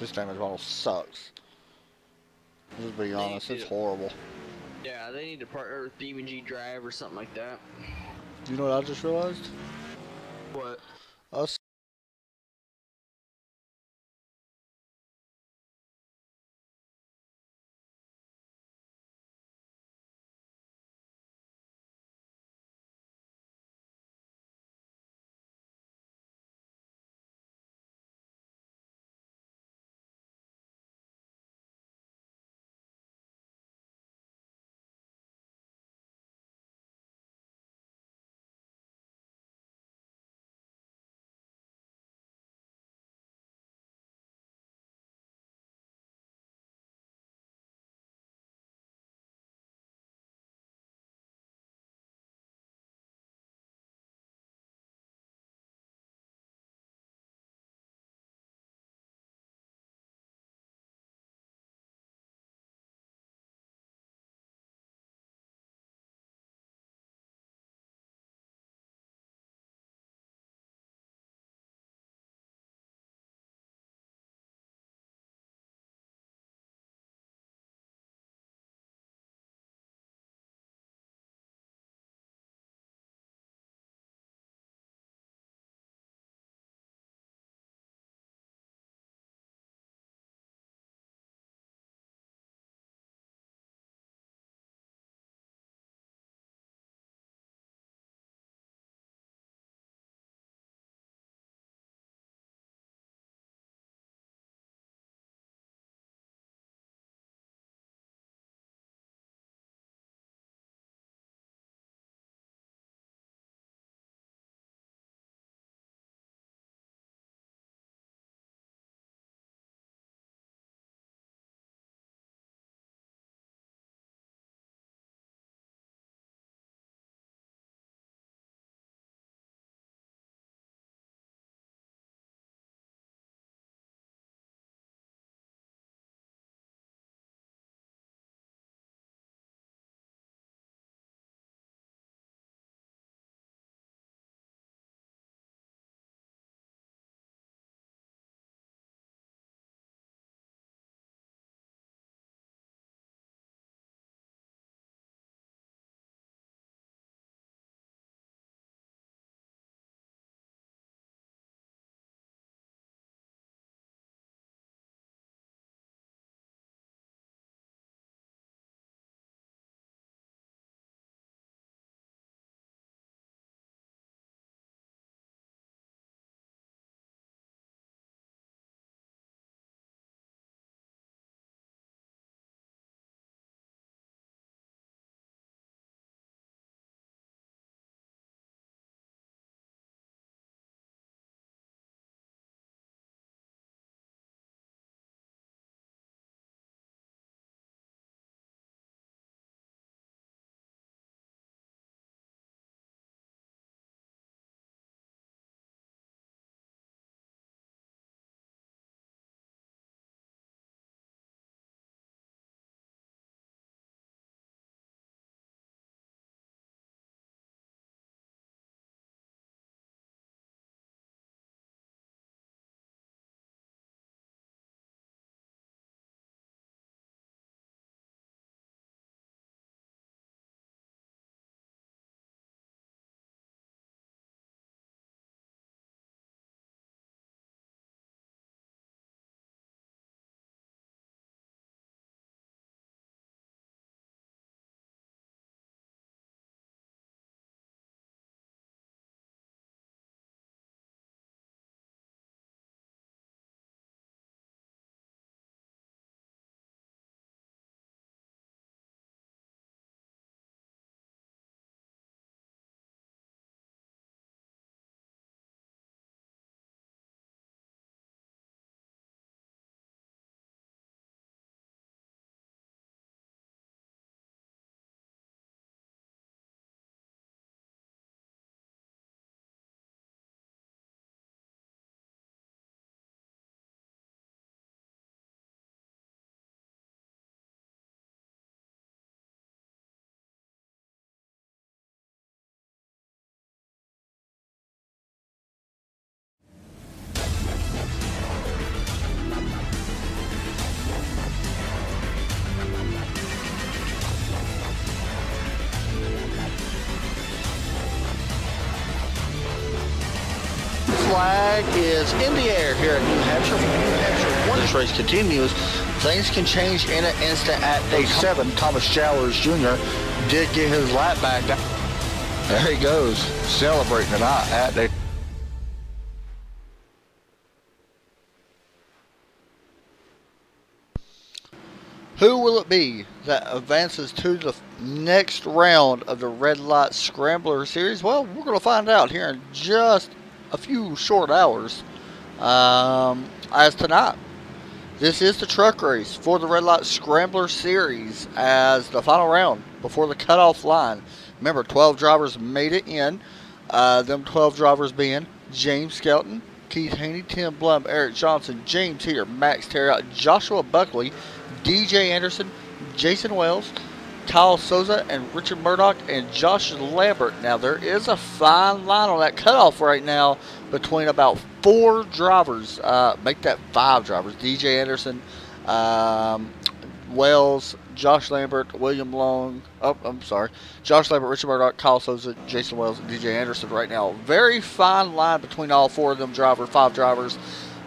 This damage model sucks. Just be They honest, need it's to, horrible. yeah, they need to partner with DMG Drive or something like that. You know what I just realized? What? Us flag is in the air here at New Hampshire. New Hampshire, once this race continues, things can change in an instant at day 7. Thomas Jowers Jr. did get his lap back. There he goes, celebrating tonight at day. Who will it be that advances to the next round of the Red Light Scrambler series? Well, we're going to find out here in just a few short hours. As tonight, this is the truck race for the Red Light Scrambler series as the final round before the cutoff line. Remember, 12 drivers made it in. Them 12 drivers being James Skelton, Keith Haney, Tim Blum, Eric Johnson, James Heater, Max Terriot, Joshua Buckley, DJ Anderson, Jason Wells, Kyle Souza, and Richard Murdoch, and Josh Lambert. Now, there is a fine line on that cutoff right now between about 4 drivers. Make that 5 drivers. DJ Anderson, Wells, Josh Lambert, William Long. Oh, I'm sorry. Josh Lambert, Richard Murdoch, Kyle Souza, Jason Wells, and DJ Anderson right now. Very fine line between all 4 of them 5 drivers.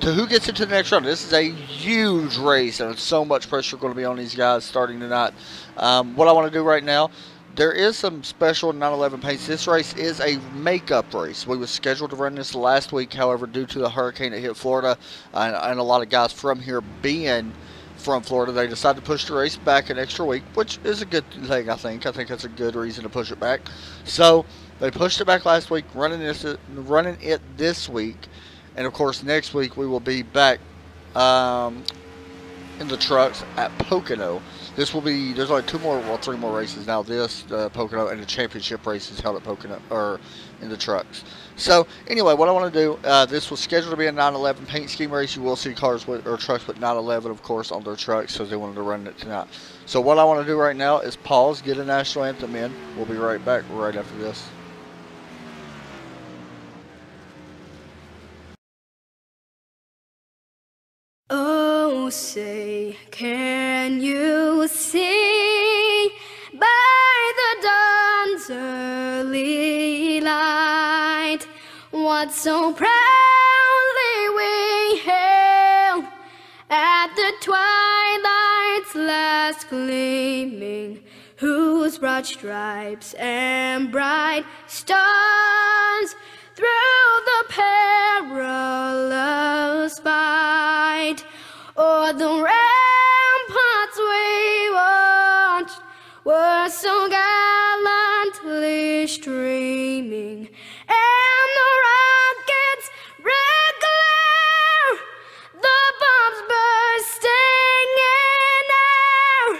To who gets into the next round. This is a huge race, and so much pressure going to be on these guys starting tonight. What I want to do right now, there is some special 911 paints. This race is a makeup race. We were scheduled to run this last week, however, due to the hurricane that hit Florida and a lot of guys from here being from Florida, they decided to push the race back an extra week, which is a good thing, I think. I think that's a good reason to push it back. So they pushed it back last week, running it this week. And, of course, next week we will be back in the trucks at Pocono. This will be, there's only 3 more races now. This, Pocono, and the championship race is held at Pocono, or in the trucks. So, anyway, what I want to do, this was scheduled to be a 911 paint scheme race. You will see cars with, or trucks with 911, of course, on their trucks, so they wanted to run it tonight. So, what I want to do right now is pause, get a national anthem in. We'll be right back right after this. Oh, say, can you see by the dawn's early light what so proudly we hailed at the twilight's last gleaming, whose broad stripes and bright stars through the perilous fight o'er the ramparts we watched were so gallantly streaming, and the rockets' red glare, the bombs bursting in air,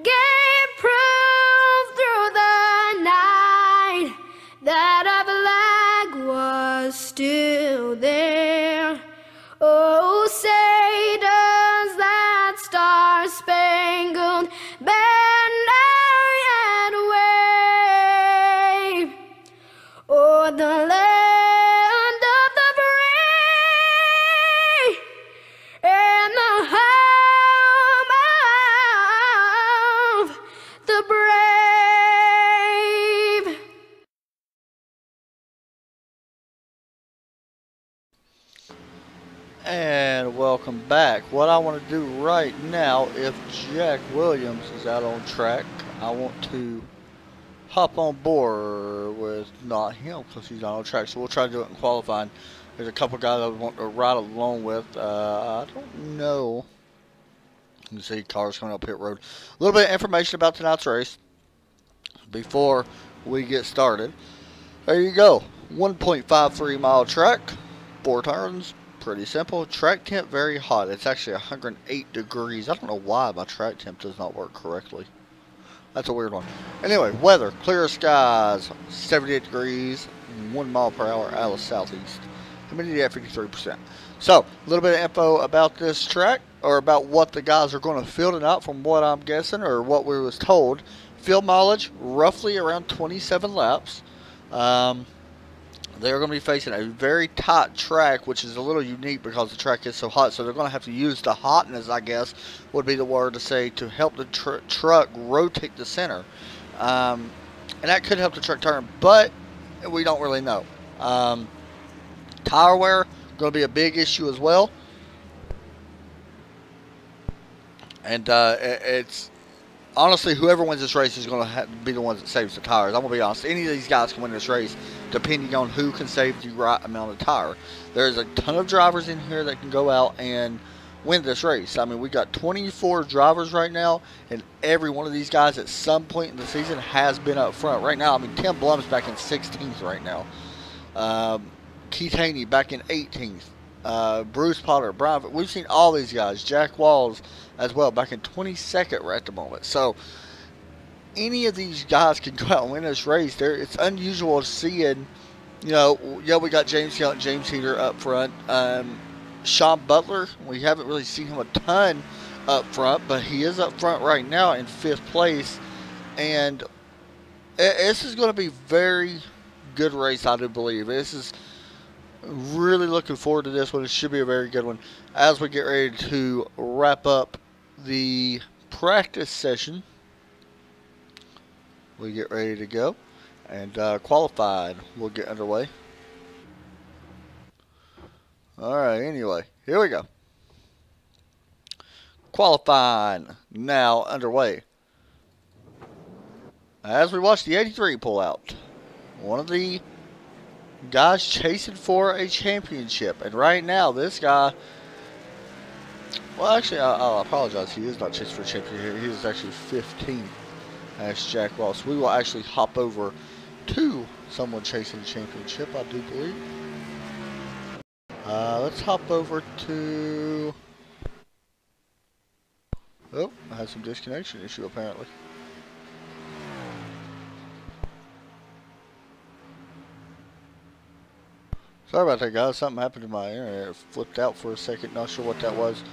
gave proof through the night that our flag was still there. Oh, say does that star-spangled banner yet wave o'er the land of the free and the home of the brave. And welcome back. What I want to do right now, if Jack Williams is out on track, I want to hop on board with not him because he's not on track. So we'll try to do it in qualifying. There's a couple guys I want to ride along with. I don't know. You can see cars coming up pit road. A little bit of information about tonight's race before we get started. There you go. 1.53 mile track, 4 turns. Pretty simple. Track temp very hot. It's actually 108 degrees. I don't know why my track temp does not work correctly. That's a weird one. Anyway, weather. Clear skies. 78 degrees. 1 mile per hour out of southeast. Humidity at 53%. So, a little bit of info about this track, or about what the guys are going to field tonight from what I'm guessing, or what we was told. Field mileage, roughly around 27 laps. They're going to be facing a very tight track, which is a little unique because the track is so hot. So they're going to have to use the hotness, I guess, would be the word to say, to help the truck rotate the center. And that could help the truck turn, but we don't really know. Tire wear, going to be a big issue as well. And it's honestly, whoever wins this race is going to be the ones that saves the tires. I'm going to be honest. Any of these guys can win this race depending on who can save the right amount of tire. There's a ton of drivers in here that can go out and win this race. I mean, we got 24 drivers right now, and every one of these guys at some point in the season has been up front. Right now, I mean, Tim Blum's back in 16th right now. Keith Haney back in 18th. Bruce Potter, Brian, we've seen all these guys. Jack Walls as well, back in 22nd right at the moment. So any of these guys can go out and win this race. It's unusual seeing, you know, yeah, we got James Young, James Heater up front. Sean Butler, we haven't really seen him a ton up front, but he is up front right now in 5th place. And this is going to be very good race, I do believe. This is really looking forward to this one. It should be a very good one as we get ready to wrap up the practice session. We get ready to go, and qualified will get underway. Alright, anyway, here we go. Qualifying now underway. As we watch the 83 pull out, one of the guys chasing for a championship. And right now, this guy, well, actually, I'll apologize. He is not chasing for a championship. He is actually 15th. That's Jack Ross. We will actually hop over to someone chasing a championship, I do believe. Let's hop over to... Oh, I had some disconnection issue apparently. Sorry about that, guys. Something happened to my internet. It flipped out for a second. Not sure what that was.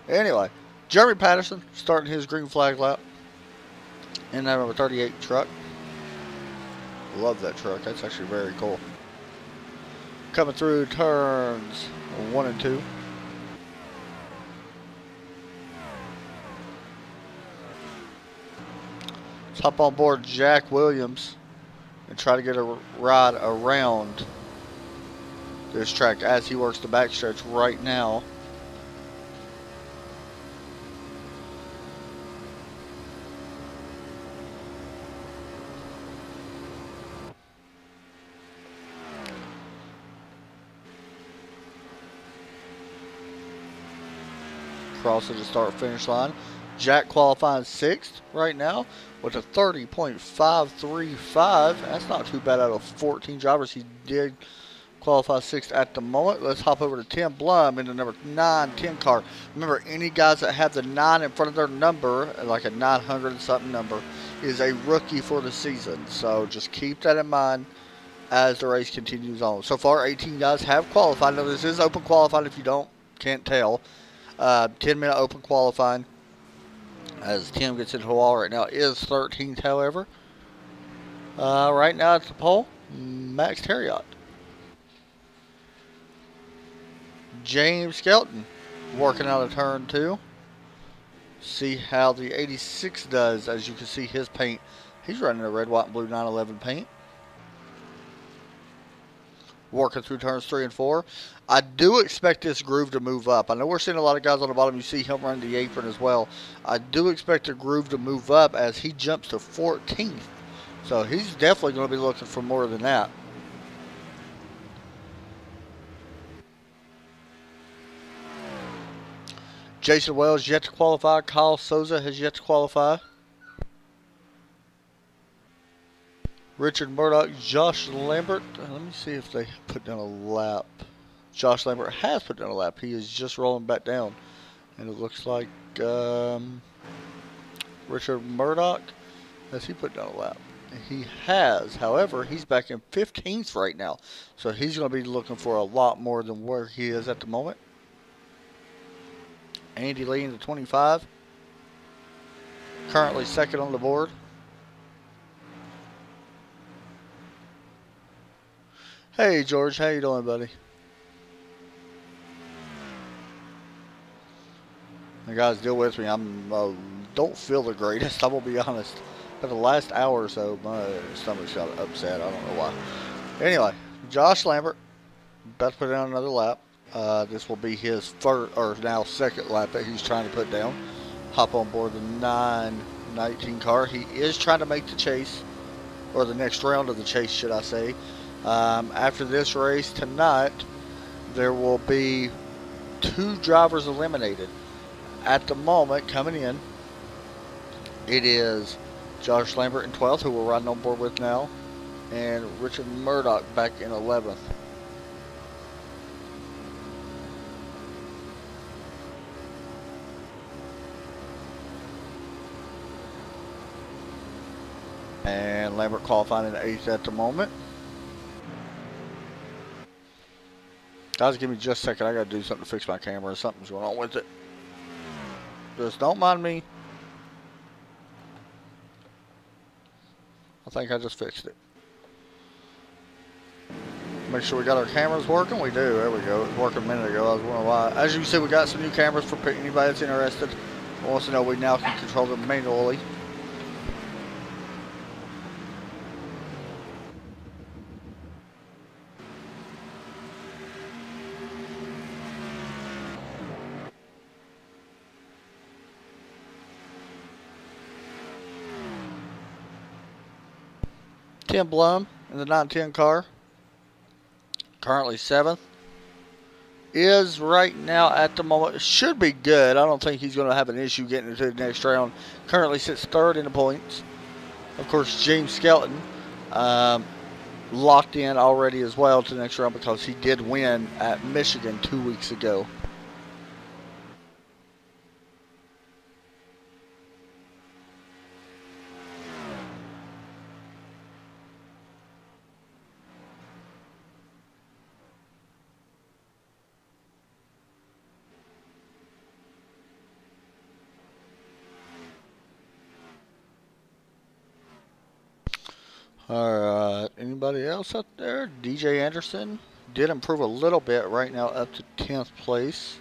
Anyway, Jeremy Patterson starting his green flag lap in that number 38 truck. Love that truck. That's actually very cool. Coming through turns 1 and 2. Let's hop on board Jack Williams and try to get a ride around this track as he works the backstretch right now. Crossing the start finish line. Jack qualifying 6th right now with a 30.535. That's not too bad out of 14 drivers. He did qualify 6th at the moment. Let's hop over to Tim Blum in the number 910 car. Remember, any guys that have the 9 in front of their number, like a 900 something number, is a rookie for the season. So just keep that in mind as the race continues on. So far, 18 guys have qualified. Now, this is open qualifying if you can't tell. 10-minute open qualifying. As Tim gets into the wall right now, is 13th, however. Right now at the pole, Max Terriot. James Skelton working out of turn 2. See how the 86 does. As you can see, his paint, he's running a red, white, and blue 911 paint. Working through turns 3 and 4. I do expect this groove to move up. I know we're seeing a lot of guys on the bottom. You see him running the apron as well. I do expect the groove to move up as he jumps to 14th. So he's definitely going to be looking for more than that. Jason Wells yet to qualify. Kyle Souza has yet to qualify. Richard Murdoch, Josh Lambert. Let me see if they put down a lap. Josh Lambert has put down a lap. He is just rolling back down. And it looks like Richard Murdoch, has he put down a lap? He has. However, he's back in 15th right now. So he's going to be looking for a lot more than where he is at the moment. Andy Lee in the 25. Currently 2nd on the board. Hey George, how you doing, buddy? You guys, deal with me. I'm don't feel the greatest. I'm gonna be honest. For the last hour or so, my stomach's got upset. I don't know why. Anyway, Josh Lambert about to put down another lap. This will be his first, or now second lap that he's trying to put down. Hop on board the 919 car. He is trying to make the chase, or the next round of the chase, should I say. After this race tonight, there will be 2 drivers eliminated. At the moment, coming in, it is Josh Lambert in 12th, who we're riding on board with now, and Richard Murdoch back in 11th. And Lambert qualifying in 8th at the moment. Guys, give me just a second. I gotta do something to fix my camera. Something's going on with it. Just don't mind me. I think I just fixed it. Make sure we got our cameras working. We do. There we go. It was working a minute ago. I was wondering why. As you can see, we got some new cameras for anybody that's interested. Wants to know we now can control them manually. Tim Blum in the 910 car, currently 7th, is right now at the moment, should be good. I don't think he's going to have an issue getting into the next round. Currently sits 3rd in the points. Of course, James Skelton locked in already as well to the next round because he did win at Michigan 2 weeks ago. Alright, anybody else up there? DJ Anderson did improve a little bit right now, up to 10th place.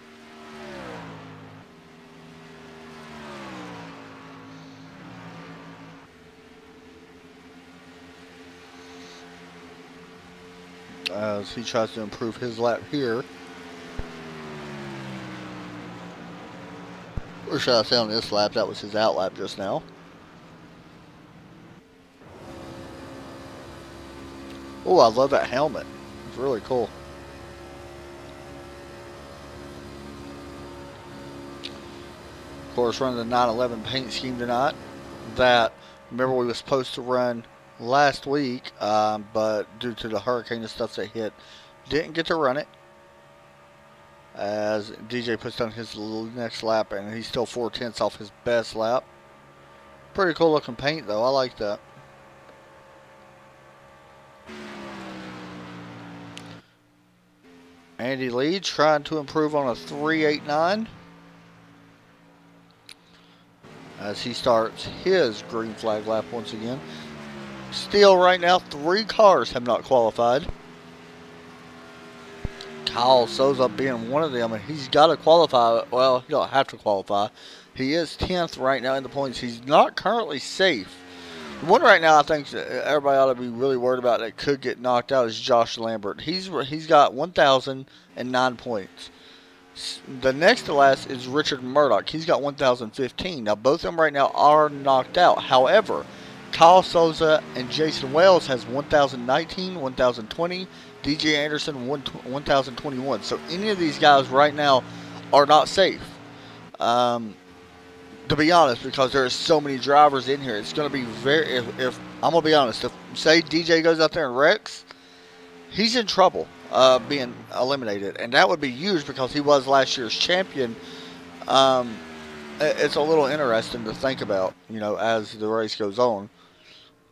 As he tries to improve his lap here. Or should I say on this lap, that was his out lap just now. Oh, I love that helmet. It's really cool. Of course, running the 911 paint scheme tonight. That, remember, we were supposed to run last week, but due to the hurricane and stuff that hit, didn't get to run it. As DJ puts down his next lap, and he's still 4/10 off his best lap. Pretty cool looking paint, though. I like that. Andy Lee trying to improve on a 3.89 as he starts his green flag lap once again. Still right now 3 cars have not qualified. Kyle Souza being one of them, and he's got to qualify. Well, he don't have to qualify. He is 10th right now in the points. He's not currently safe. The one right now I think everybody ought to be really worried about that could get knocked out is Josh Lambert. He's got 1,009 points. The next to last is Richard Murdoch. He's got 1,015. Now both of them right now are knocked out. However, Kyle Souza and Jason Wells has 1,019, 1,020. DJ Anderson 1,021. So any of these guys right now are not safe. To be honest, because there are so many drivers in here, it's going to be very. If I'm going to be honest, if say DJ goes out there and wrecks, he's in trouble being eliminated, and that would be huge because he was last year's champion. It's a little interesting to think about, you know, as the race goes on.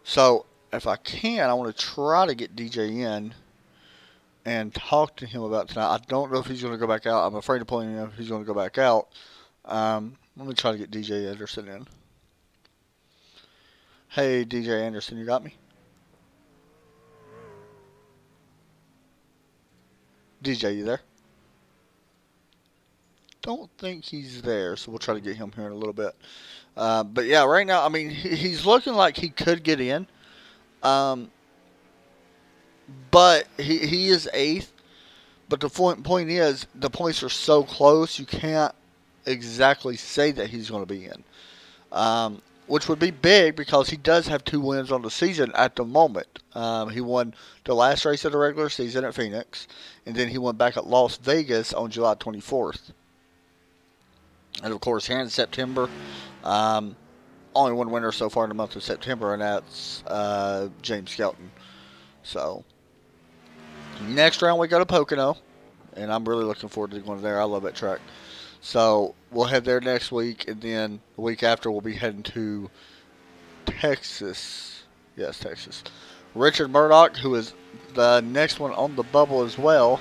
So if I can, I want to try to get DJ in and talk to him about tonight. I don't know if he's going to go back out. I'm afraid to point him if he's going to go back out. Let me try to get DJ Anderson in. Hey, DJ Anderson, you got me? DJ, you there? Don't think he's there, so we'll try to get him here in a little bit. But yeah, right now, I mean, he's looking like he could get in. But he is 8th. But the point is, the points are so close, you can't exactly say that he's going to be in. Which would be big because he does have 2 wins on the season at the moment. He won the last race of the regular season at Phoenix, and then he went back at Las Vegas on July 24th. And of course, here in September, only one winner so far in the month of September, and that's James Skelton. So, next round we go to Pocono, and I'm really looking forward to going there. I love that track. So, we'll head there next week, and then the week after we'll be heading to Texas. Yes, Texas. Richard Murdoch, who is the next one on the bubble as well.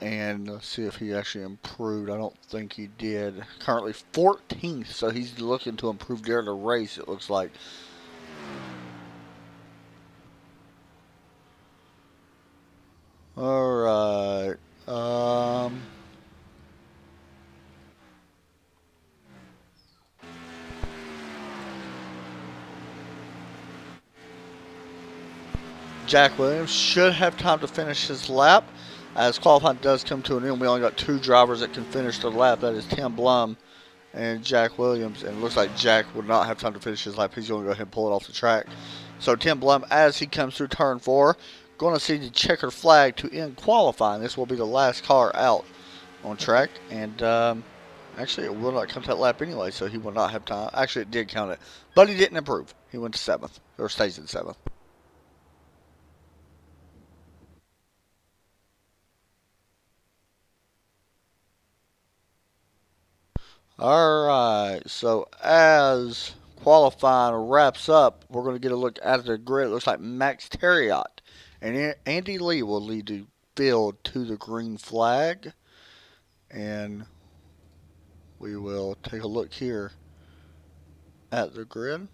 And let's see if he actually improved. I don't think he did. Currently 14th, so he's looking to improve during the race, it looks like. Alright. Jack Williams should have time to finish his lap. As qualifying does come to an end, we only got 2 drivers that can finish the lap. That is Tim Blum and Jack Williams. And it looks like Jack would not have time to finish his lap. He's going to go ahead and pull it off the track. So Tim Blum, as he comes through turn 4, going to see the checkered flag to end qualifying. This will be the last car out on track. And actually, it will not come to that lap anyway, so he will not have time. Actually, it did count it. But he didn't improve. He went to 7th, or stays in 7th. Alright, so as qualifying wraps up, we're going to get a look at the grid. It looks like Max Terriot and Andy Lee will lead the field to the green flag. And we will take a look here at the grid.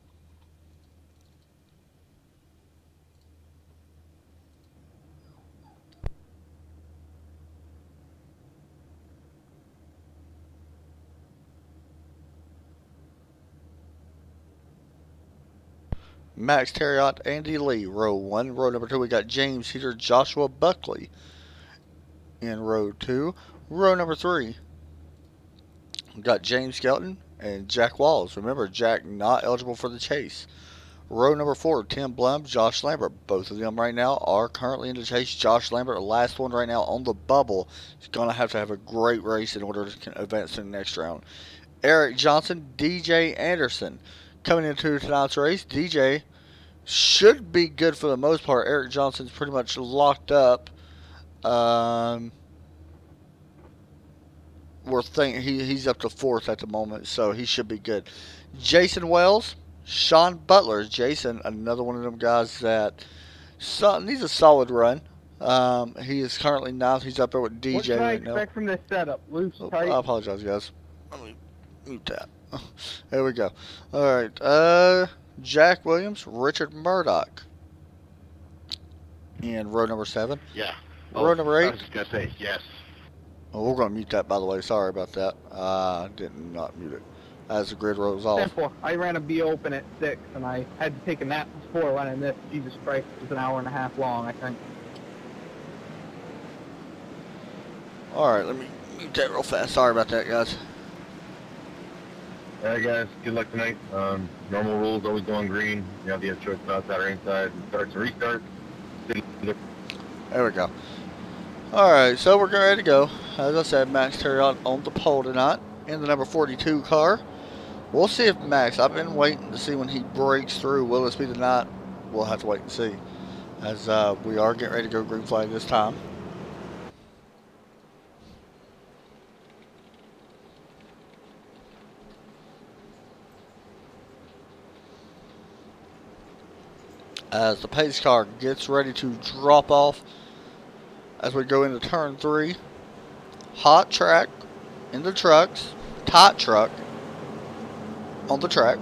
Max Terriot, Andy Lee, row 1. Row number 2, we got James Heater, Joshua Buckley in row 2. Row number 3, we got James Skelton and Jack Walls. Remember, Jack not eligible for the chase. Row number 4, Tim Blum, Josh Lambert. Both of them right now are currently in the chase. Josh Lambert, the last one right now on the bubble, is going to have a great race in order to advance to the next round. Eric Johnson, DJ Anderson. Coming into tonight's race, DJ should be good for the most part. Eric Johnson's pretty much locked up. We're thinking he's up to 4th at the moment, so he should be good. Jason Wells, Sean Butler. Jason, another one of them guys that needs a solid run. He is currently 9th. He's up there with DJ what can I right now. expect from this setup? Loose, tight? I apologize, guys. Let me mute that. There we go. Alright, Jack Williams, Richard Murdoch in row number 7. Yeah. Row number 8. I was just going to say, yes. Oh, we're going to mute that, by the way. Sorry about that. Did not mute it as the grid rolls off. Simple. I ran a B open at 6, and I had to take a nap before running this. Jesus Christ, it was an hour and a half long, I think. Alright, let me mute that real fast. Sorry about that, guys. Alright guys, good luck tonight. Normal rules, always go on green. You have the choice outside or inside. Starts and restart. There we go. Alright, so we're ready to go. As I said, Max Terriot on the pole tonight in the number 42 car. We'll see if Max, I've been waiting to see when he breaks through. Will this be the night? We'll have to wait and see. As we are getting ready to go green flag this time. As the pace car gets ready to drop off as we go into turn 3. Hot track in the trucks. Tight truck on the track.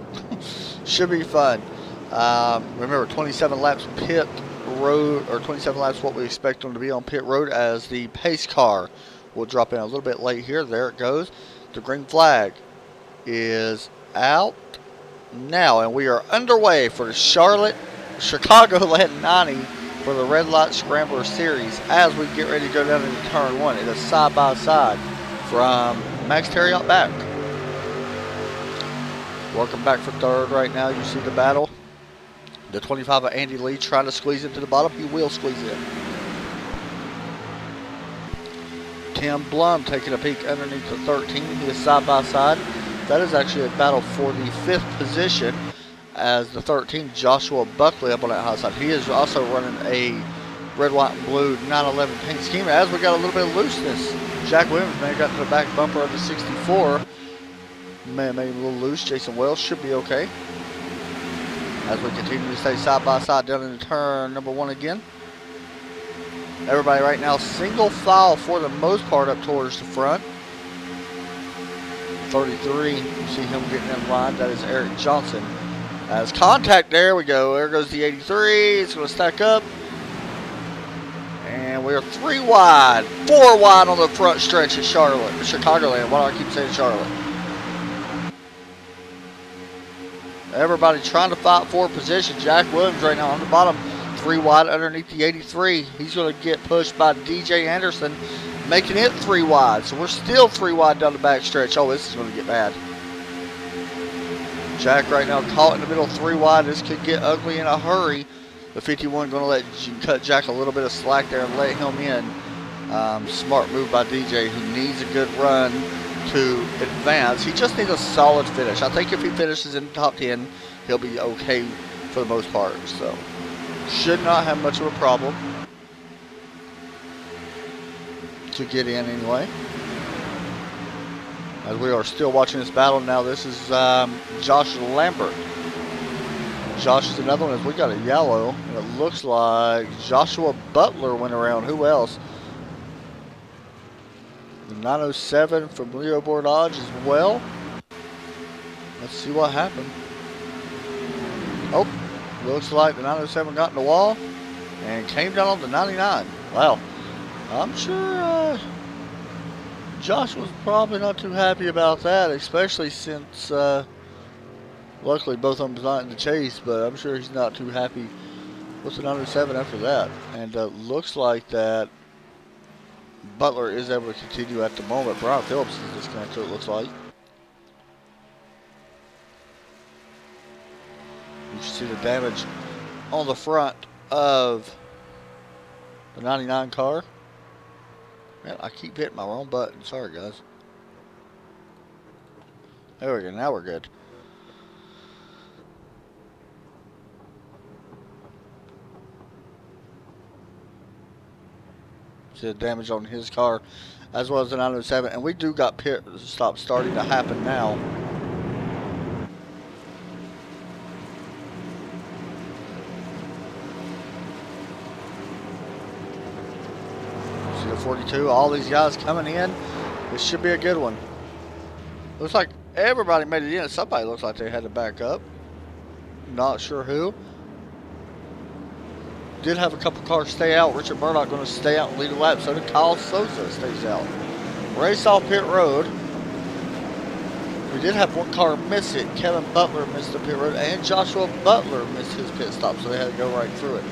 Should be fun. Remember, 27 laps pit road, or 27 laps what we expect them to be on pit road as the pace car We'll drop in a little bit late here. There it goes. The green flag is out now, and we are underway for the Chicagoland 90 for the Red Light Scrambler Series as we get ready to go down into turn 1. It is side by side from Max Terriot back. Welcome back for third right now. You see the battle. The 25 of Andy Lee trying to squeeze it to the bottom. He will squeeze it. Tim Blum taking a peek underneath the 13. He is side by side. That is actually a battle for the 5th position as the 13, Joshua Buckley, up on that high side. He is also running a red, white, and blue 911 paint scheme. As we got a little bit of looseness, Jack Williams may have got to the back bumper of the 64. May have made him a little loose. Jason Wells should be okay. As we continue to stay side by side down in turn number 1 again. Everybody right now single file for the most part up towards the front. 33, you see him getting in line. That is Eric Johnson. As contact, there we go. There goes the 83. It's going to stack up. And we are 3 wide. 4 wide on the front stretch at Charlotte. Chicagoland. Why do I keep saying Charlotte? Everybody trying to fight for position. Jack Williams right now on the bottom. 3 wide underneath the 83. He's going to get pushed by DJ Anderson, making it 3 wide. So we're still 3 wide down the back stretch. Oh, this is going to get bad. Jack right now caught in the middle, 3 wide. This could get ugly in a hurry. The 51 going to cut Jack a little bit of slack there and let him in. Smart move by DJ, who needs a good run to advance. He just needs a solid finish. I think if he finishes in the top 10, he'll be okay for the most part. So should not have much of a problem to get in anyway. As we are still watching this battle now, this is Josh Lambert. Josh is another one. As we got a yellow, and it looks like Joshua Butler went around. Who else? The 907 from Leo Bordage as well. Let's see what happened. Oh, looks like the 907 got in the wall and came down on the 99. Wow. I'm sure Josh was probably not too happy about that, especially since luckily both of them not in the chase, but I'm sure he's not too happy with the 907 after that. And looks like that Butler is able to continue at the moment. Brian Phillips is disconnected, it looks like. You see the damage on the front of the 99 car. Man, I keep hitting my wrong button. Sorry, guys. There we go. Now we're good. See the damage on his car as well as the 907. And we do got pit stops starting to happen now. See the 42. All these guys coming in. This should be a good one. Looks like everybody made it in. Somebody looks like they had to back up. Not sure who. Did have a couple cars stay out. Richard Murdoch going to stay out and lead a lap. So did Kyle Sosa stays out. Race off pit road. We did have one car miss it. Kevin Butler missed the pit road. And Joshua Butler missed his pit stop. So they had to go right through it.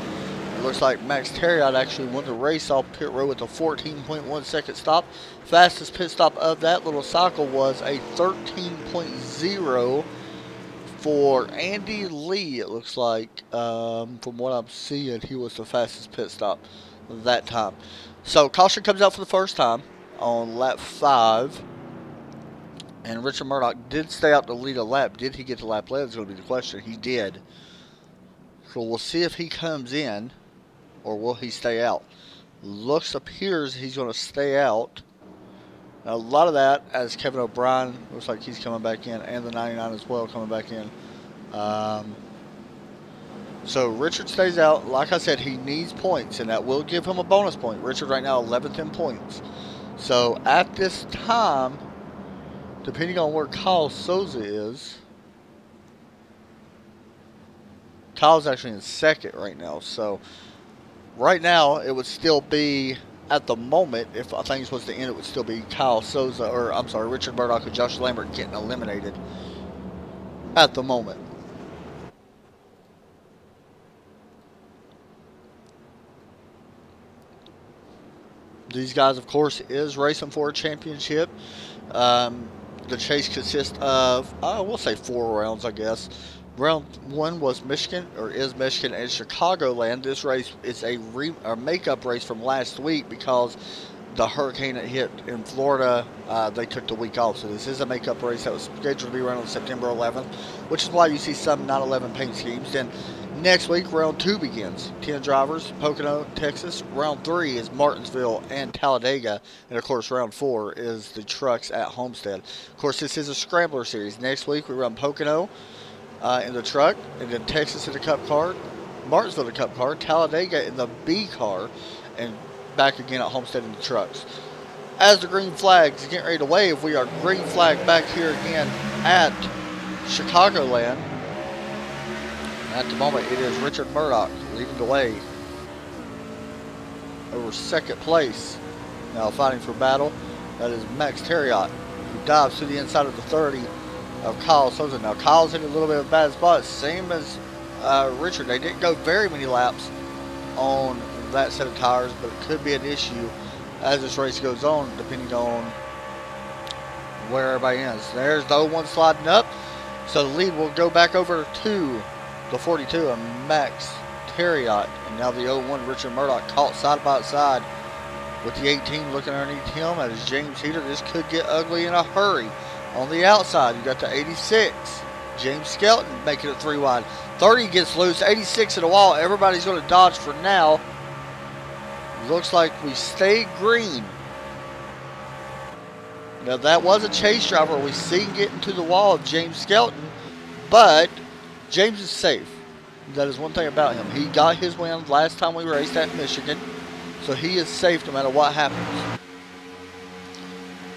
It looks like Max Terriot actually won the race off pit road with a 14.1 second stop. Fastest pit stop of that little cycle was a 13.0 for Andy Lee. It looks like, from what I'm seeing, he was the fastest pit stop that time. So caution comes out for the first time on lap 5. And Richard Murdoch did stay out to lead a lap. Did he get the lap led? Is going to be the question. He did. So we'll see if he comes in or will he stay out. Appears he's going to stay out. Now, a lot of that, as Kevin O'Brien, looks like he's coming back in, and the 99 as well coming back in. So Richard stays out. Like I said, he needs points, and that will give him a bonus point. Richard right now 11th in points. So at this time, depending on where Kyle Souza is, Kyle's actually in second right now. So right now, it would still be at the moment, if things was to end, it would still be Kyle Souza, or I'm sorry, Richard Murdoch and Josh Lambert getting eliminated at the moment. These guys, of course, is racing for a championship. The chase consists of, I will say 4 rounds, I guess. Round 1 was Michigan, or is Michigan and Chicagoland. This race is a makeup race from last week because the hurricane that hit in Florida, they took the week off. So this is a makeup race that was scheduled to be run on September 11th, which is why you see some 9/11 paint schemes. Then next week, round 2 begins. 10 drivers, Pocono, Texas. Round 3 is Martinsville and Talladega. And, of course, round 4 is the trucks at Homestead. Of course, this is a Scrambler series. Next week, we run Pocono in the truck, and then Texas in the Cup car, Martinsville in the Cup car, Talladega in the B car, and back again at Homestead in the trucks. As the green flags getting ready to wave, we are green flag back here again at Chicagoland. At the moment, it is Richard Murdoch leading the way over second place. Now fighting for battle, that is Max Terriot, who dives to the inside of the 30 of Kyle Souza. Now Kyle's in a little bit of a bad spot, same as Richard. They didn't go very many laps on that set of tires, but it could be an issue as this race goes on, depending on where everybody is. There's the 01 sliding up, so the lead will go back over to the 42 of Max Terriot, and now the 01 Richard Murdoch caught side by side with the 18 looking underneath him. That is James Heater. This could get ugly in a hurry. On the outside, you got the 86, James Skelton making it 3 wide. 30 gets loose, 86 at the wall. Everybody's going to dodge for now. Looks like we stay green. Now that was a chase driver. We see getting to the wall of James Skelton, but James is safe. That is one thing about him. He got his win last time we raced at Michigan, so he is safe no matter what happens.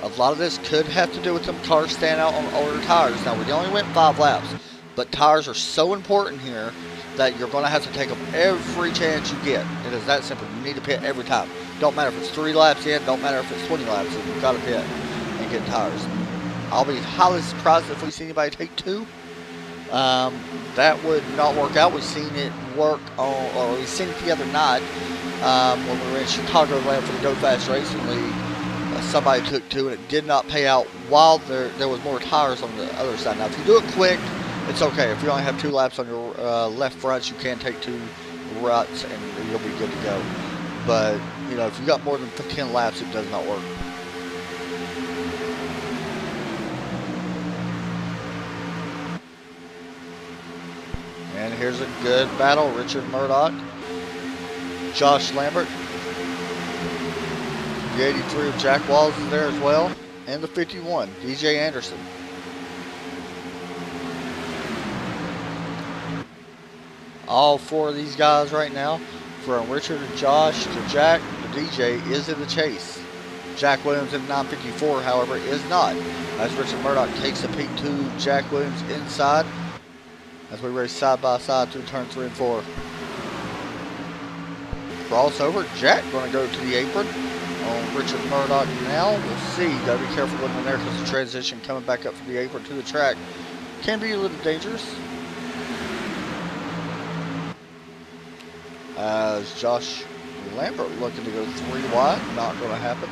A lot of this could have to do with them cars standing out on older tires. Now, we only went 5 laps, but tires are so important here that you're going to have to take them every chance you get. It is that simple. You need to pit every time. Don't matter if it's 3 laps in, don't matter if it's 20 laps in. You've got to pit and get tires. I'll be highly surprised if we see anybody take 2. That would not work out. We've seen it work on, or we've seen it the other night when we were in Chicagoland for the Go Fast Racing League. Somebody took 2 and it did not pay out while there was more tires on the other side. Now, if you do it quick, it's okay. If you only have 2 laps on your left fronts, you can take 2 ruts and you'll be good to go. But, you know, if you got more than 10 laps, it does not work. And here's a good battle. Richard Murdoch, Josh Lambert. The 83 of Jack Walls is there as well. And the 51, DJ Anderson. All 4 of these guys right now, from Richard and Josh to Jack to DJ, is in the chase. Jack Williams in 954, however, is not. As Richard Murdoch takes a peek to Jack Williams inside as we race side by side through turn 3 and 4. Crossover, Jack going to go to the apron on Richard Murdoch now. We'll see. Got to be careful going in there because the transition coming back up from the apron to the track can be a little dangerous. As Josh Lambert looking to go 3 wide. Not going to happen.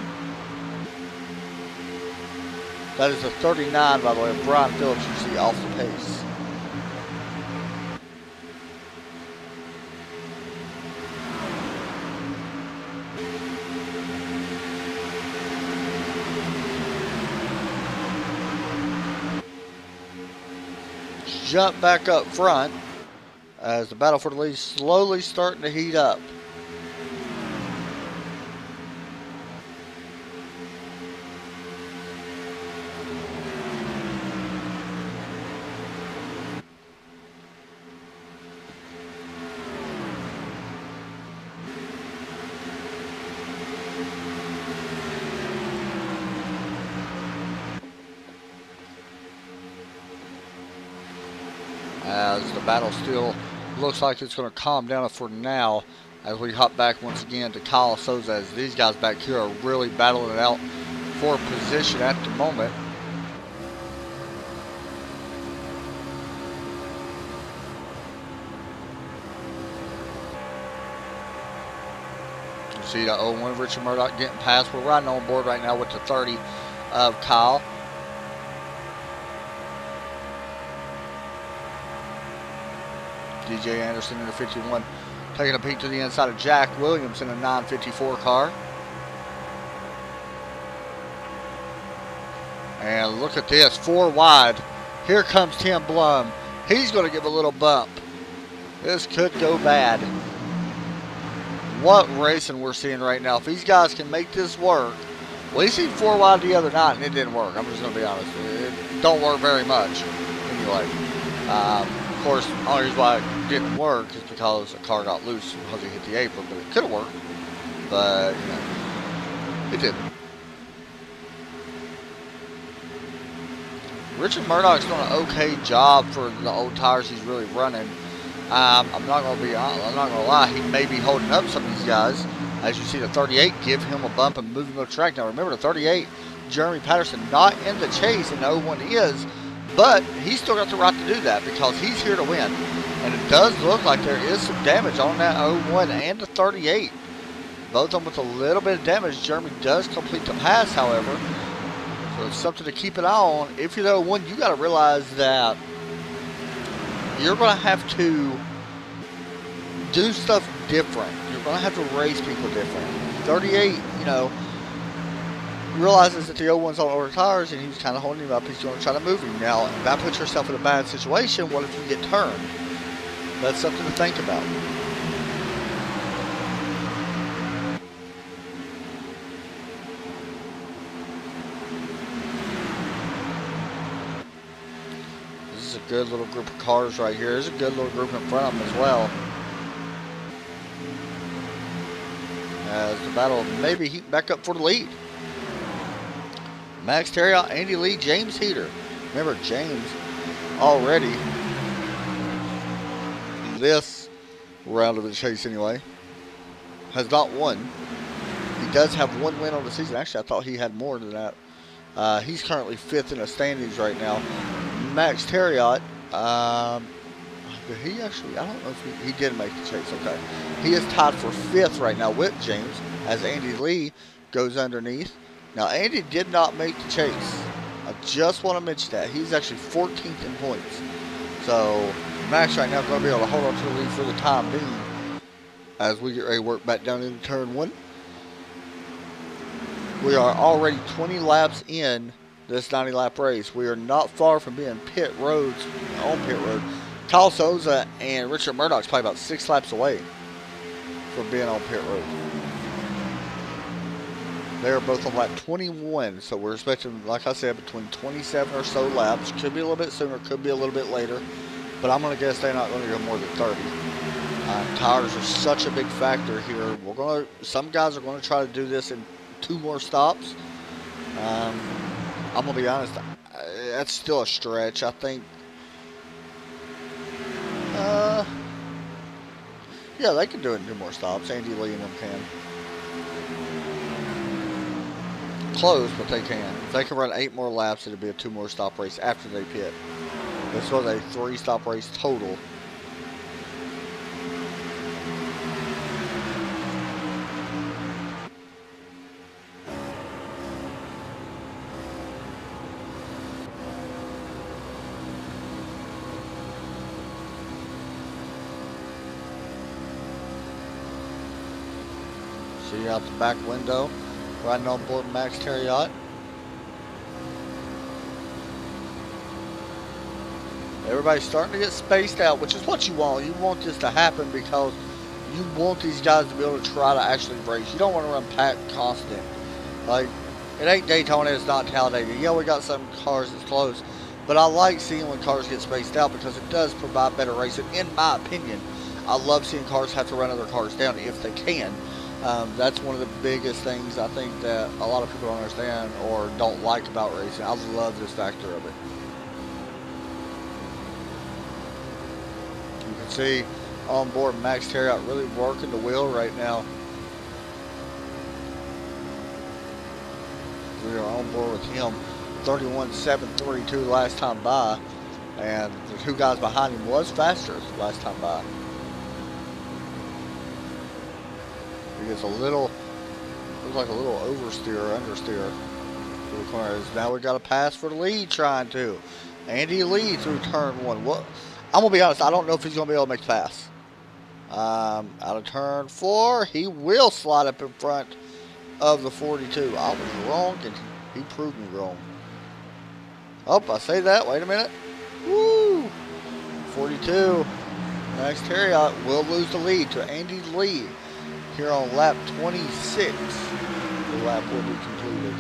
That is a 39, by the way, of Brian Phillips, you see off the pace. Jump back up front as the battle for the lead is slowly starting to heat up. As the battle still looks like it's going to calm down for now, as we hop back once again to Kyle Souza, as these guys back here are really battling it out for position at the moment. You see the 0-1 Richard Murdoch getting past. We're riding on board right now with the 30 of Kyle. DJ Anderson in the 51, taking a peek to the inside of Jack Williams in a 954 car. And look at this, 4 wide. Here comes Tim Blum. He's going to give a little bump. This could go bad. What racing we're seeing right now. If these guys can make this work. We seen 4 wide the other night and it didn't work. I'm just going to be honest. It don't work very much. Anyway. Of course, the only reason why it didn't work is because the car got loose because he hit the apron, but it could have worked. But, you know, it didn't. Richard Murdoch's doing an okay job for the old tires he's really running. I'm not going to lie, he may be holding up some of these guys. As you see, the 38 give him a bump and move him to the track. Now, remember, the 38, Jeremy Patterson, not in the chase, and the 01 is. But he's still got the right to do that because he's here to win. And it does look like there is some damage on that 01 and the 38. Both of them with a little bit of damage. Jeremy does complete the pass, however. So it's something to keep an eye on. If you're the 01, you got to realize that you're going to have to do stuff different. You're going to have to race people different. 38, you know, realizes that the 01's on over tires and he's kind of holding him up. He's going to try to move him. Now, if that puts yourself in a bad situation, what if you get turned? That's something to think about. This is a good little group of cars right here. There's a good little group in front of them as well. As the battle maybe heat back up for the lead. Max Terriot, Andy Lee, James Heater. Remember, James already, this round of the chase anyway, has not won. He does have 1 win on the season. Actually, I thought he had more than that. He's currently 5th in the standings right now. Max Terriot, did he actually, I don't know if he did make the chase. Okay. He is tied for 5th right now with James as Andy Lee goes underneath. Now, Andy did not make the chase. I just want to mention that. He's actually 14th in points. So, Max right now is going to be able to hold on to the lead for the time being as we get ready to work back down into turn 1. We are already 20 laps in this 90-lap race. We are not far from being on pit road. Kyle Souza and Richard Murdoch's probably about 6 laps away from being on pit road. They're both on lap 21, so we're expecting, like I said, between 27 or so laps. Could be a little bit sooner, could be a little bit later, but I'm going to guess they're not going to go more than 30. Tires are such a big factor here. Some guys are going to try to do this in 2 more stops. I'm going to be honest, that's still a stretch. I think, yeah, they can do it in 2 more stops. Andy Lee and them can. Close, but they can. If they can run 8 more laps, it'll be a 2 more stop race after they pit. This was a 3-stop race total. See you out the back window. Riding on board Max Terriot. Everybody's starting to get spaced out, which is what you want. You want this to happen because you want these guys to be able to try to actually race. You don't want to run packed constant. Like, it ain't Daytona, it's not Talladega. Yeah, we got some cars that's close, but I like seeing when cars get spaced out because it does provide better racing, in my opinion. I love seeing cars have to run other cars down if they can. That's one of the biggest things I think that a lot of people don't understand or don't like about racing. I love this factor of it. You can see on board Max Terriot, really working the wheel right now. We are on board with him. 31.732 last time by, and the two guys behind him was faster last time by. He gets a little, looks like a little oversteer or understeer to the corners. Now we got a pass for the lead trying to. Andy Lee through turn one. What? I'm gonna be honest, I don't know if he's gonna be able to make the pass. Out of turn 4, he will slide up in front of the 42. I was wrong, and he proved me wrong. Oh, I say that. Wait a minute. Woo! 42. Max Terriot will lose the lead to Andy Lee here on lap 26. The lap will be completed.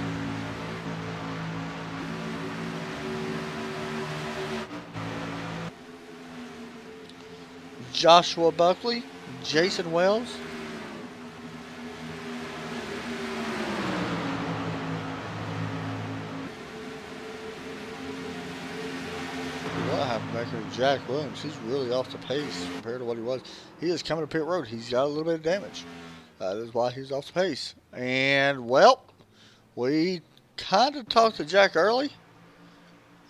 Joshua Buckley, Jason Wells. What happened back here to Jack Williams? He's really off the pace compared to what he was. He is coming to pit road. He's got a little bit of damage. That is why he's off the pace. And, well, we kind of talked to Jack early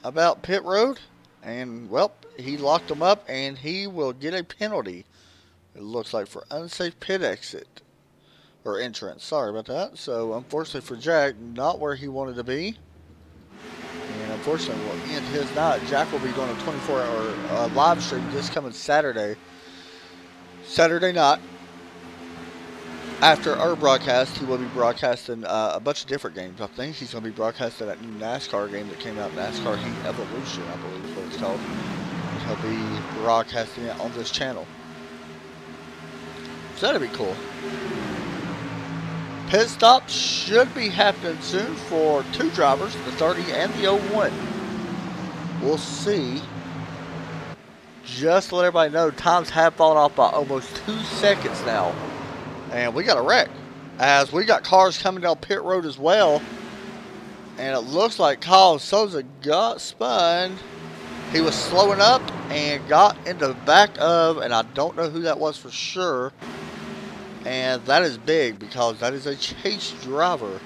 about pit road. And, well, he locked him up, and he will get a penalty, it looks like, for unsafe pit exit. Or entrance. Sorry about that. So, unfortunately for Jack, not where he wanted to be. And, unfortunately, will end his night. Jack will be doing a 24-hour live stream this coming Saturday night. After our broadcast, he will be broadcasting a bunch of different games. I think he's going to be broadcasting that new NASCAR game that came out, NASCAR Heat Evolution, I believe is what it's called. He'll be broadcasting it on this channel. So that'll be cool. Pit stop should be happening soon for two drivers, the 30 and the 01. We'll see. Just to let everybody know, times have fallen off by almost 2 seconds now. And we got a wreck, as we got cars coming down pit road as well. And it looks like Kyle Souza got spun. He was slowing up and got into the back of, and I don't know who that was for sure. And that is big, because that is a chase driver.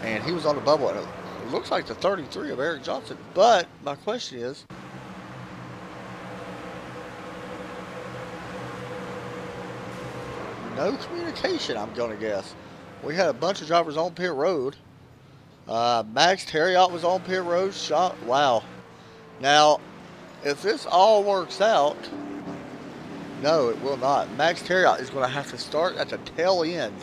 And he was on the bubble. And it looks like the 33 of Eric Johnson. But my question is, no communication, I'm going to guess. We had a bunch of drivers on pit road. Max Terriot was on pit road. Wow. Now, if this all works out, no, it will not. Max Terriot is going to have to start at the tail end.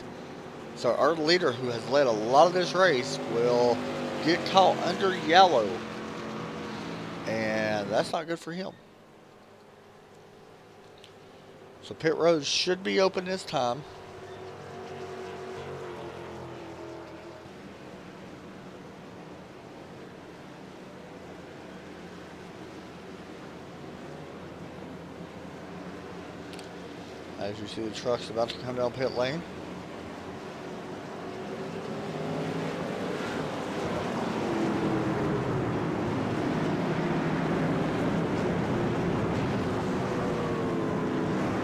So our leader, who has led a lot of this race, will get caught under yellow. And that's not good for him. So pit road should be open this time. As you see, the truck's about to come down pit lane.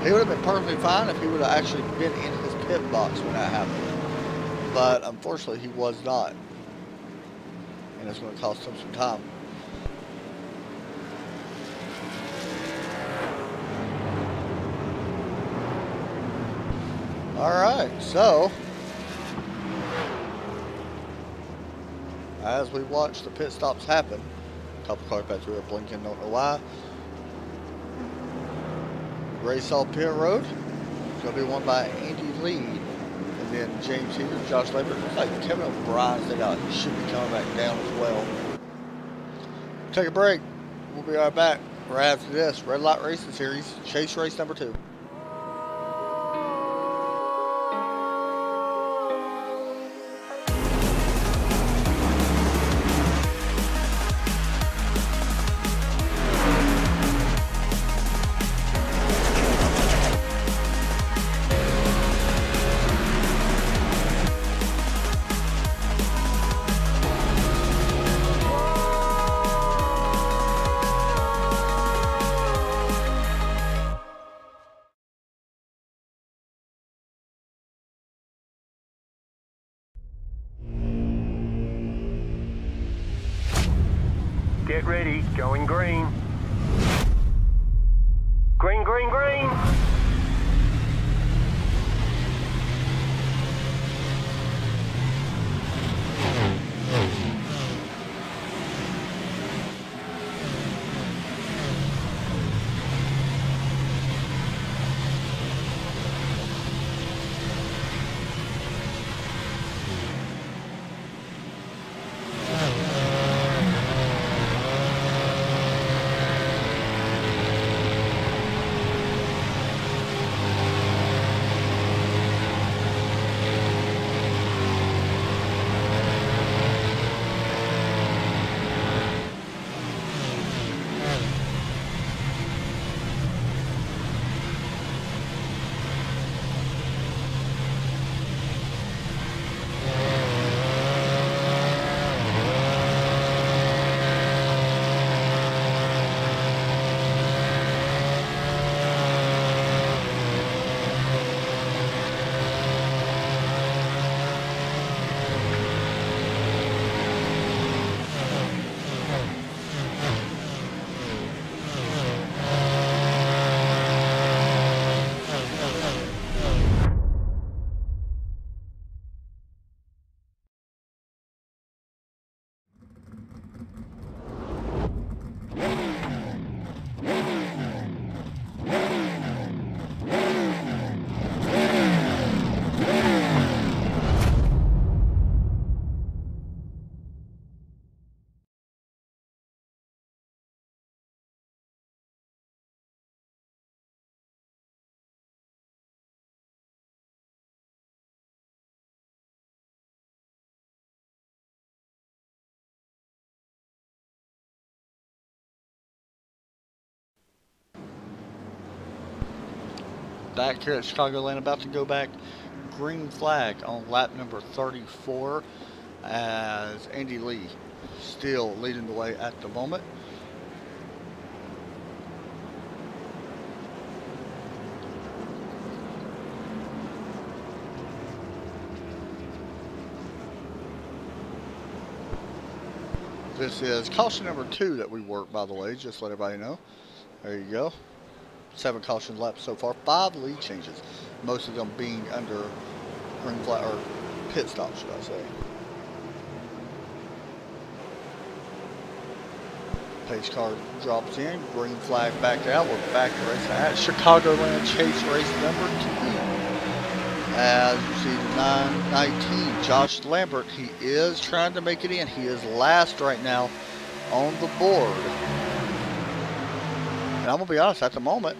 He would have been perfectly fine if he would have actually been in his pit box when that happened. But unfortunately, he was not. And it's going to cost him some time. Alright, so as we watch the pit stops happen, a couple cars back through are blinking, don't know why. Race off pit road. It's going to be won by Andy Lee. And then James Heater, Josh Labor. Looks like Kevin O'Brien's he should be coming back down as well. Take a break. We'll be right back right after this. Red Light Racing Series, Chase Race number 2. Get ready. Going green. Green, green, green. Back here at Chicagoland, about to go back. Green flag on lap number 34 as Andy Lee still leading the way at the moment. This is caution number 2 that we worked, by the way, just to let everybody know. There you go. 7 caution laps so far, 5 lead changes, most of them being under green flag or pit stop, should I say. Pace car drops in, green flag back out. We're back to racing at Chicagoland Chase race number 2. As you see, the 919 Josh Lambert, he is trying to make it in. He is last right now on the board. And I'm going to be honest, at the moment,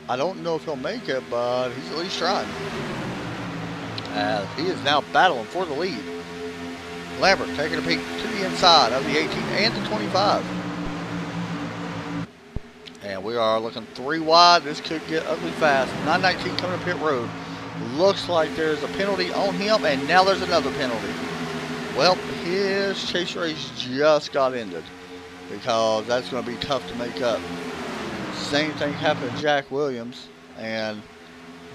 I don't know if he'll make it, but he's at least trying. He is now battling for the lead. Lambert taking a peek to the inside of the 18 and the 25. And we are looking 3 wide. This could get ugly fast. 919 coming up pit road. Looks like there's a penalty on him, and now there's another penalty. Well, his chase race just got ended because that's going to be tough to make up. Same thing happened to Jack Williams, and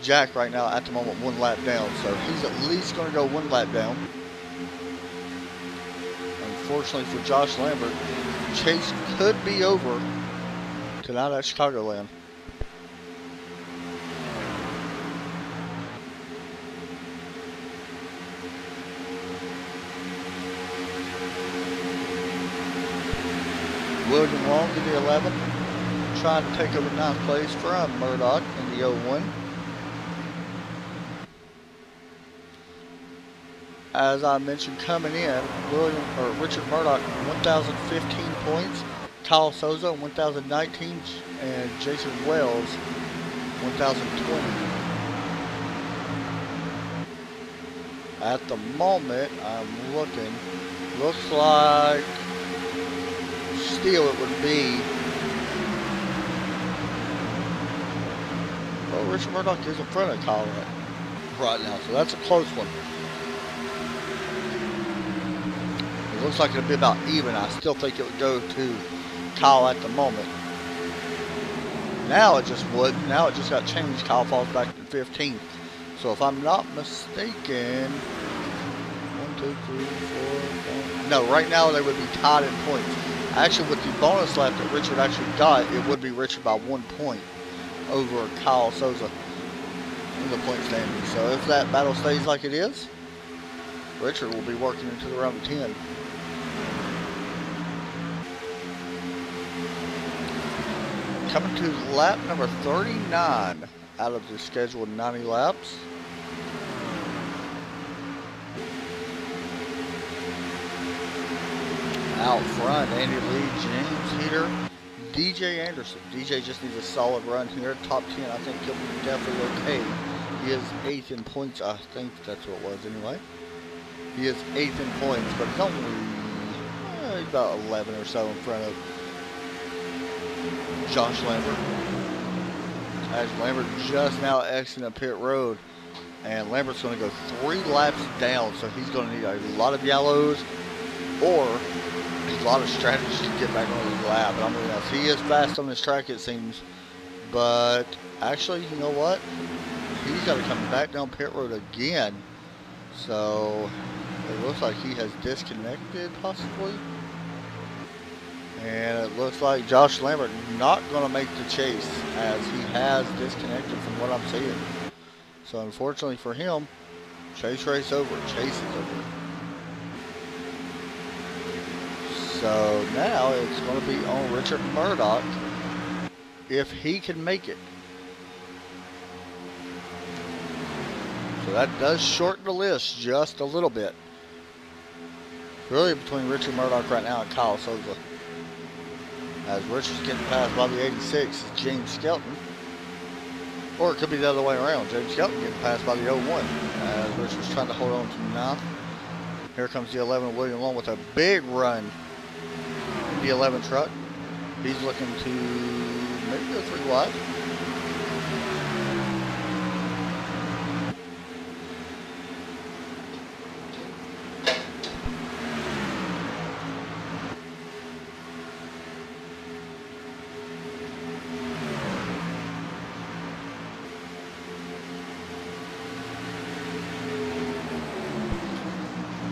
Jack right now at the moment 1 lap down, so he's at least going to go 1 lap down. Unfortunately for Josh Lambert, chase could be over tonight at Chicagoland. William Long in the 11. Trying to take over 9th place from Murdoch in the 01. As I mentioned, coming in, Richard Murdoch 1,015 points, Kyle Souza 1,019, and Jason Wells 1,020. At the moment, I'm looking. Looks like still it would be. Well, Richard Murdoch is in front of Kyle right now, so that's a close one. It looks like it'll be about even. I still think it would go to Kyle at the moment. Now it just would. Now it just got changed. Kyle falls back to 15th. So if I'm not mistaken, 1, 2, 3, 4, 5. No, right now they would be tied in points. Actually, with the bonus lap that Richard actually got, it would be Richard by 1 point over Kyle Souza in the point standing. So if that battle stays like it is, Richard will be working into the round of 10. Coming to lap number 39 out of the scheduled 90 laps. Out front, Andy Lee, James Heater, DJ Anderson. DJ just needs a solid run here. Top 10, I think he'll be definitely okay. He is 8th in points. I think that's what it was anyway. He is 8th in points, but he's only he's about 11 or so in front of Josh Lambert. As Lambert just now exiting pit road, and Lambert's going to go 3 laps down, so he's going to need a lot of yellows or a lot of strategy to get back on his lap. And I'm going to he is fast on this track, it seems, but actually, you know what? He's got to come back down pit road again, so it looks like he has disconnected possibly. And it looks like Josh Lambert not going to make the chase as he has disconnected from what I'm seeing. So unfortunately for him, chase race over, chase is over. So now it's going to be on Richard Murdoch if he can make it. So that does shorten the list just a little bit. Really between Richard Murdoch right now and Kyle Souza. As Richard's getting passed by the 86 is James Skelton. Or it could be the other way around. James Skelton getting passed by the 01. As Richard's trying to hold on to 9th. Here comes the 11 William Long with a big run. The 11 truck. He's looking to maybe go 3 wide.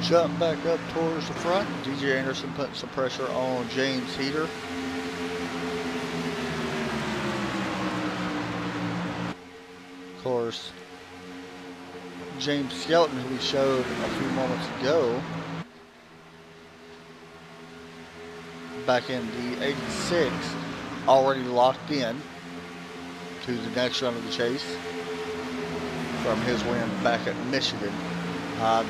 Jump back up towards the front. DJ Anderson putting some pressure on James Heater. Of course, James Skelton, who we showed a few moments ago, back in the 86, already locked in to the next run of the chase from his win back at Michigan.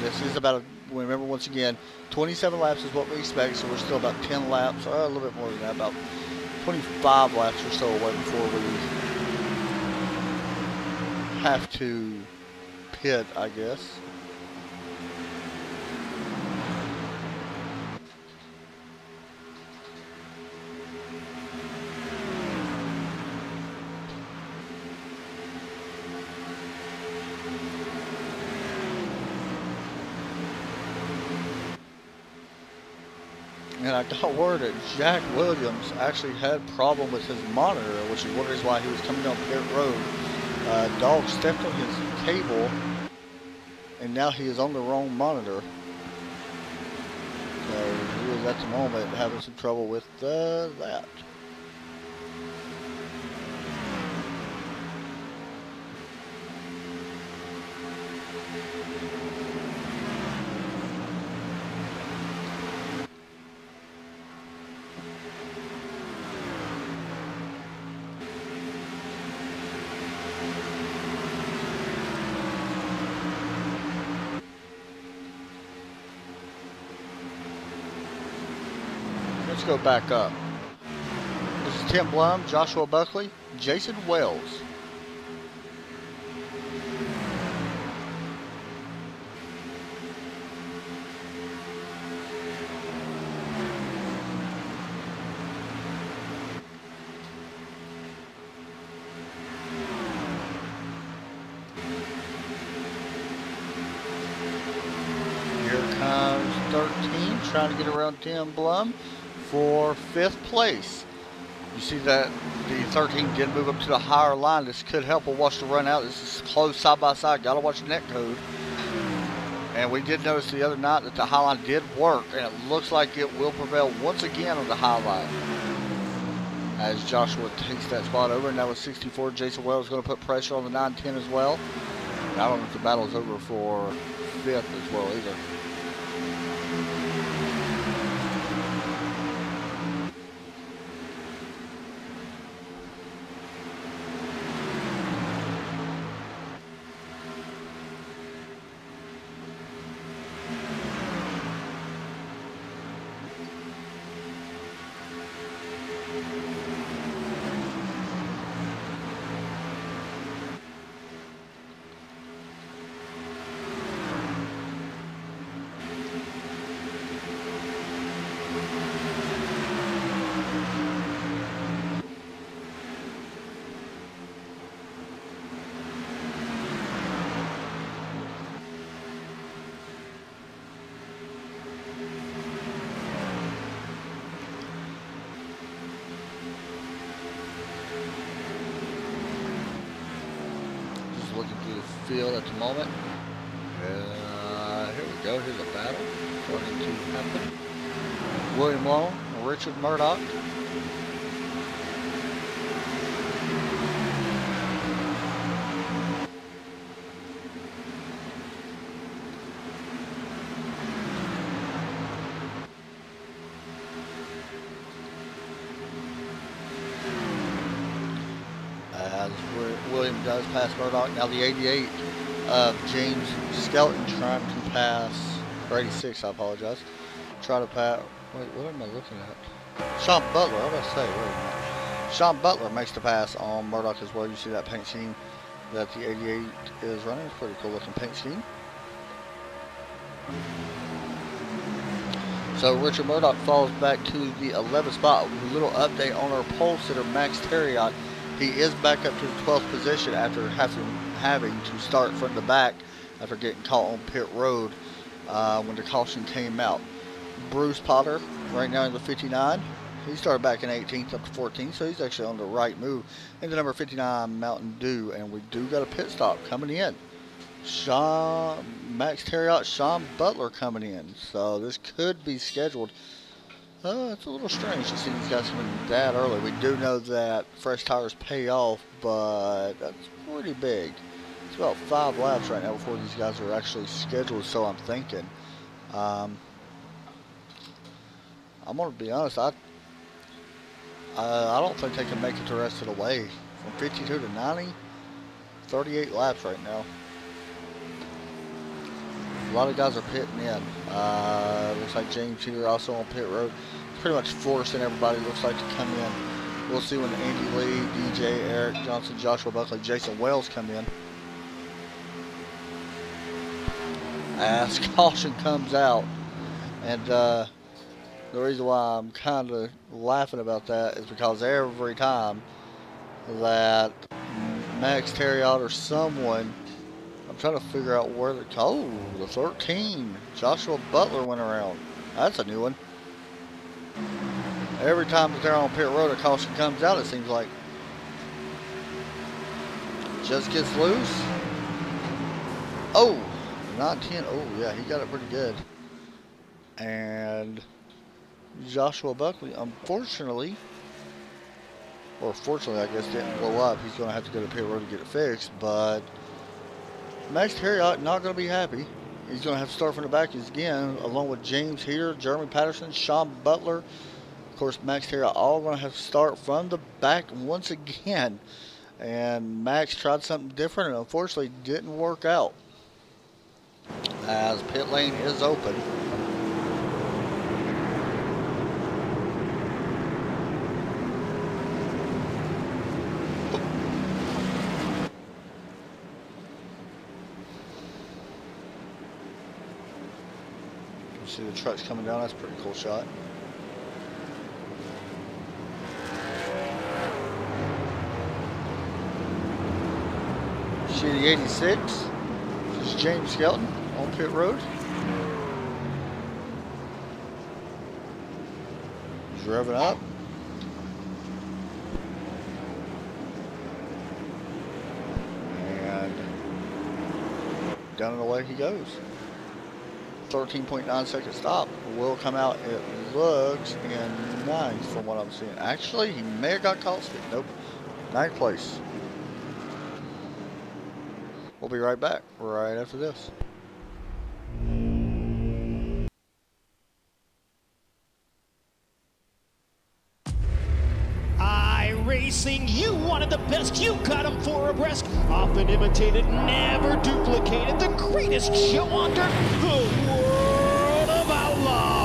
This is about remember once again, 27 laps is what we expect, so we're still about 10 laps, or a little bit more than that, about 25 laps or so away before we have to pit, I guess. And I got word that Jack Williams actually had a problem with his monitor, which is one reason why he was coming down pit road. Dog stepped on his cable, and now he is on the wrong monitor. So he was at the moment having some trouble with that. Let's go back up. This is Tim Blum, Joshua Buckley, Jason Wells. Here comes 13, trying to get around Tim Blum for 5th place. You see that the 13 did move up to the higher line. This could help her watch the run out. This is close side by side. Gotta watch the net code. And we did notice the other night that the high line did work, and it looks like it will prevail once again on the high line. As Joshua takes that spot over, and that was 64. Jason Wells is going to put pressure on the 910 as well. And I don't know if the battle is over for 5th as well either. Looking through the field at the moment. Here we go. Here's a battle starting to happen. William Long, Richard Murdoch. William does pass Murdoch. Now the 88 of James Skelton trying to pass, or 86, I apologize. Try to pass, wait, what am I looking at? Sean Butler, I was about to say, wait a minute. Sean Butler makes the pass on Murdoch as well. You see that paint scheme that the 88 is running. It's pretty cool looking paint scheme. So Richard Murdoch falls back to the 11th spot. A little update on our pole sitter, Max Terriot. He is back up to the 12th position after having to start from the back after getting caught on pit road when the caution came out. Bruce Potter right now in the 59. He started back in 18th up to 14th, so he's actually on the right move. And the number 59 Mountain Dew, and we do got a pit stop coming in. Max Terriot, Sean Butler coming in, so this could be scheduled. It's a little strange to see these guys coming that early. We do know that fresh tires pay off, but that's pretty big. It's about 5 laps right now before these guys are actually scheduled, so I'm thinking. I'm going to be honest, I don't think they can make it the rest of the way. From 52 to 90, 38 laps right now. A lot of guys are pitting in. Looks like James here also on pit road. It's pretty much forcing everybody, looks like, to come in. We'll see when Andy Lee, DJ, Eric Johnson, Joshua Buckley, Jason Wells come in. As caution comes out. And the reason why I'm kind of laughing about that is because every time that Max Terriot or someone, I'm trying to figure out where the, oh, the 13, Joshua Butler went around. That's a new one. Every time that they're on pit road, a caution comes out, it seems like. Just gets loose. Oh, 910. Oh, yeah, he got it pretty good. And Joshua Buckley, unfortunately, or fortunately, I guess, didn't blow up. He's going to have to go to pit road to get it fixed, but Max Terriot not going to be happy. He's going to have to start from the back again, along with James Heater, Jeremy Patterson, Sean Butler. Of course, Max Terriot all going to have to start from the back once again. And Max tried something different and unfortunately didn't work out. As pit lane is open. See the trucks coming down. That's a pretty cool shot. See the 86. This is James Skelton on pit road. He's revving up. And down and away he goes. 13.9 second stop. Will come out, it looks, in ninth from what I'm seeing. Actually, he may have got caught speed. Nope. Ninth place. We'll be right back right after this. Racing, you wanted the best, you got them for abreast. Often imitated, never duplicated. The greatest show on dirt, the World of Outlaws.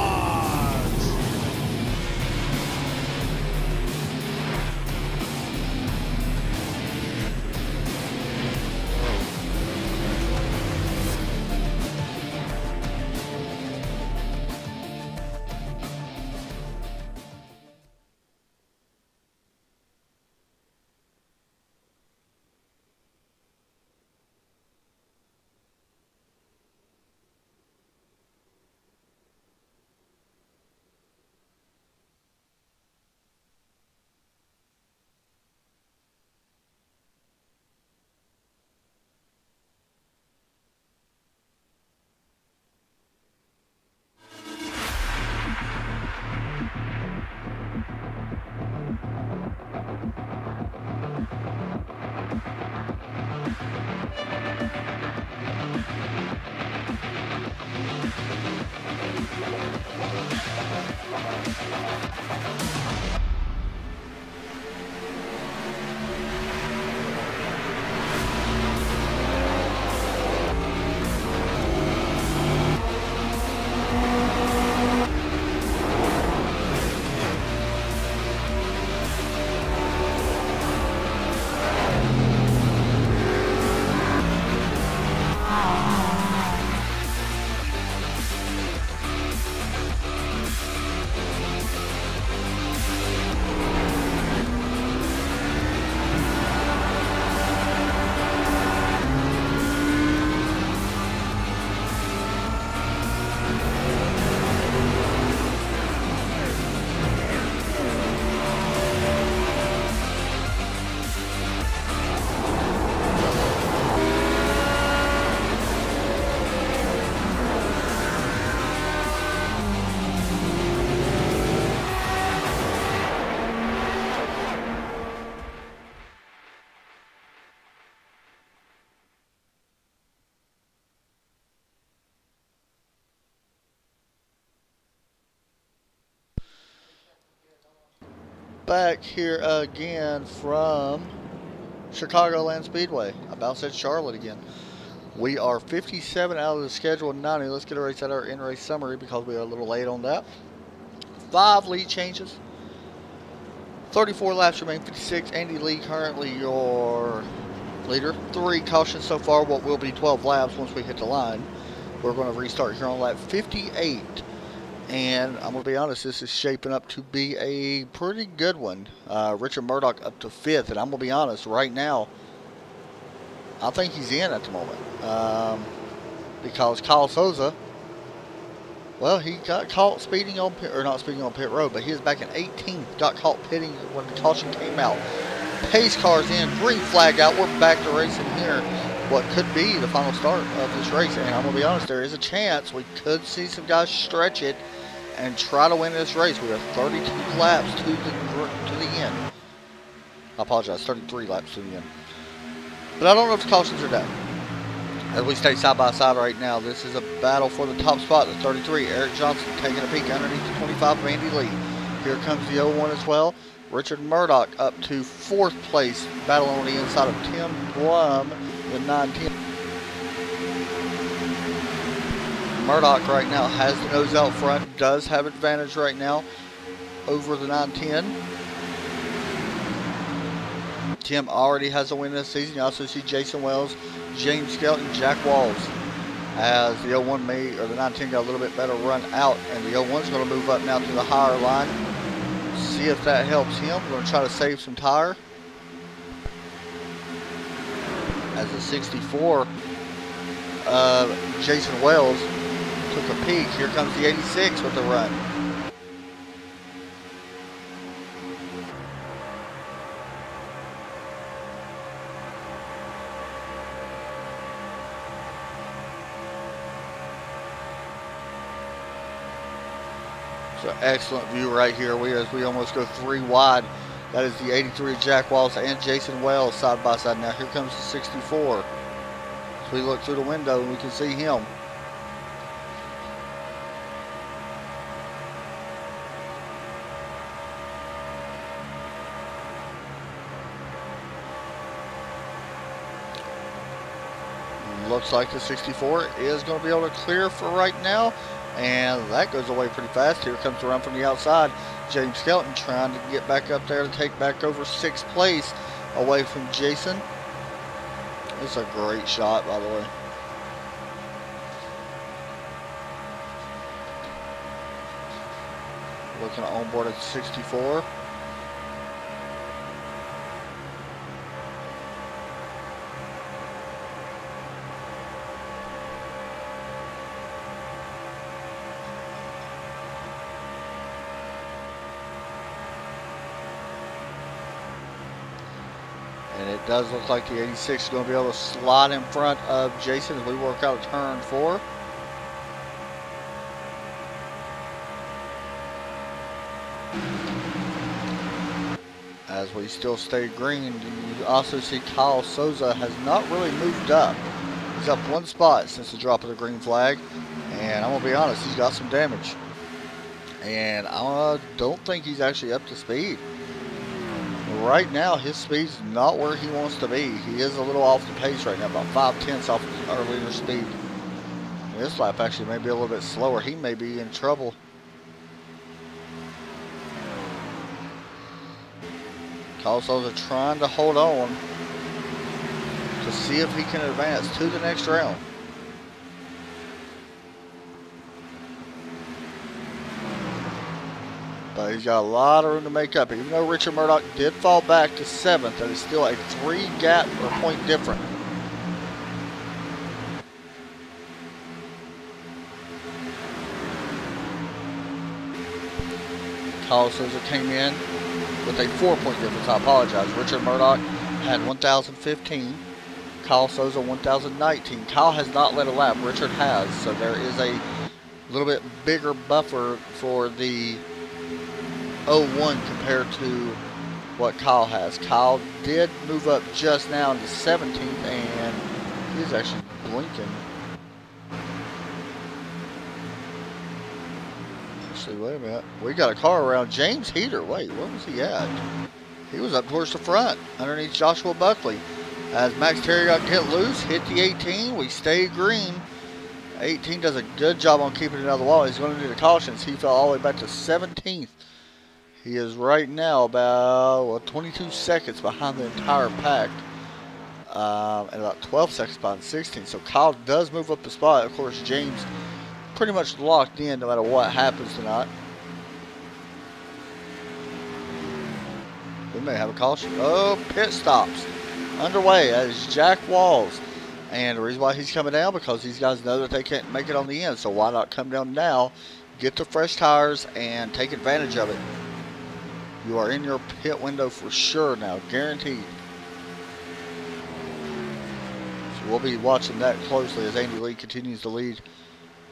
Back here again from Chicagoland Speedway. I about said Charlotte again. We are 57 out of the schedule 90. Let's get a race at our in-race summary because we are a little late on that. 5 lead changes. 34 laps remain, 56. Andy Lee currently your leader. 3 cautions so far, what will be 12 laps once we hit the line. We're going to restart here on lap 58. And I'm going to be honest, this is shaping up to be a pretty good one. Richard Murdoch up to 5th. And I'm going to be honest, right now, I think he's in at the moment. Because Kyle Souza, well, he got caught speeding on pit, or not speeding on pit road, but he was back in 18th. Got caught pitting when the caution came out. Pace cars in, green flag out. We're back to racing here. What could be the final start of this race. And I'm going to be honest, there is a chance we could see some guys stretch it and try to win this race. We are 32 laps to the end. I apologize, 33 laps to the end. But I don't know if the cautions are done. As we stay side by side right now, this is a battle for the top spot. The 33, Eric Johnson taking a peek underneath the 25 of Andy Lee. Here comes the 01 as well. Richard Murdoch up to 4th place, battling on the inside of Tim Blum, the 910. Murdoch right now has the nose out front, does have advantage right now over the 910. Tim already has a win this season. You also see Jason Wells, James Skelton, Jack Walls. As the 01 may, or the 910 got a little bit better run out, and the 01's going to move up now to the higher line. See if that helps him. We're going to try to save some tire. As the 64, Jason Wells took a peek. Here comes the 86 with the run. It's an excellent view right here. As we almost go 3 wide. That is the 83 Jack Wallace and Jason Wells side by side. Now here comes the 64. So we look through the window and we can see him. Looks like the 64 is going to be able to clear for right now. And that goes away pretty fast. Here comes the run from the outside. James Skelton trying to get back up there to take back over 6th place away from Jason. It's a great shot, by the way. Looking on board at 64. And it does look like the 86 is going to be able to slide in front of Jason as we work out turn 4. As we still stay green, you also see Kyle Souza has not really moved up. He's up 1 spot since the drop of the green flag. And I'm going to be honest, he's got some damage. And I don't think he's actually up to speed. Right now, his speed's not where he wants to be. He is a little off the pace right now, about 5/10 off our leader speed. This lap actually may be a little bit slower. He may be in trouble. Kyle Souza trying to hold on to see if he can advance to the next round. But he's got a lot of room to make up. Even though Richard Murdoch did fall back to 7th, that is still a 3 gap or point difference. Kyle Souza came in with a 4-point difference. I apologize. Richard Murdoch had 1,015. Kyle Souza 1,019. Kyle has not led a lap. Richard has. So there is a little bit bigger buffer for the 01 compared to what Kyle has. Kyle did move up just now to 17th, and he's actually blinking. Actually, wait a minute. We got a car around James Heater. Wait, where was he at? He was up towards the front, underneath Joshua Buckley. As Max Terry got hit loose, hit the 18. We stay green. 18 does a good job on keeping it out of the wall. He's going to need a caution. He fell all the way back to 17th. He is right now about 22 seconds behind the entire pack. And about 12 seconds behind 16. So Kyle does move up the spot. Of course, James pretty much locked in no matter what happens tonight. We may have a caution. Oh, pit stops underway. That is Jack Walls. And the reason why he's coming down, because these guys know that they can't make it on the end. So why not come down now, get the fresh tires, and take advantage of it. You are in your pit window for sure now, guaranteed. So we'll be watching that closely as Andy Lee continues to lead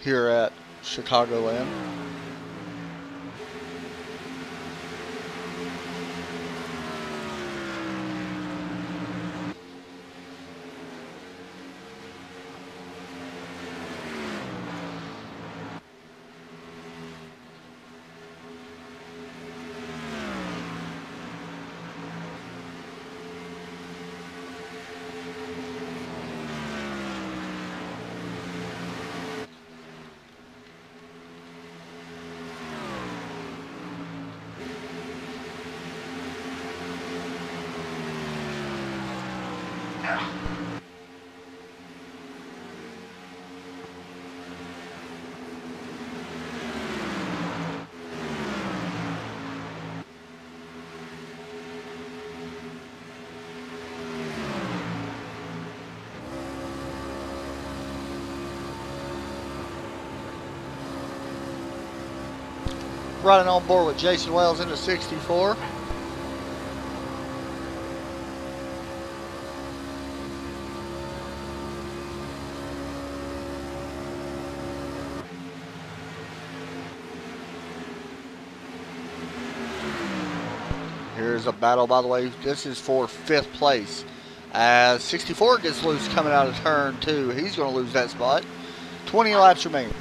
here at Chicagoland. Riding on board with Jason Wells into 64. is a battle, by the way. This is for 5th place. As 64 gets loose coming out of turn 2, he's going to lose that spot. 20 laps remaining.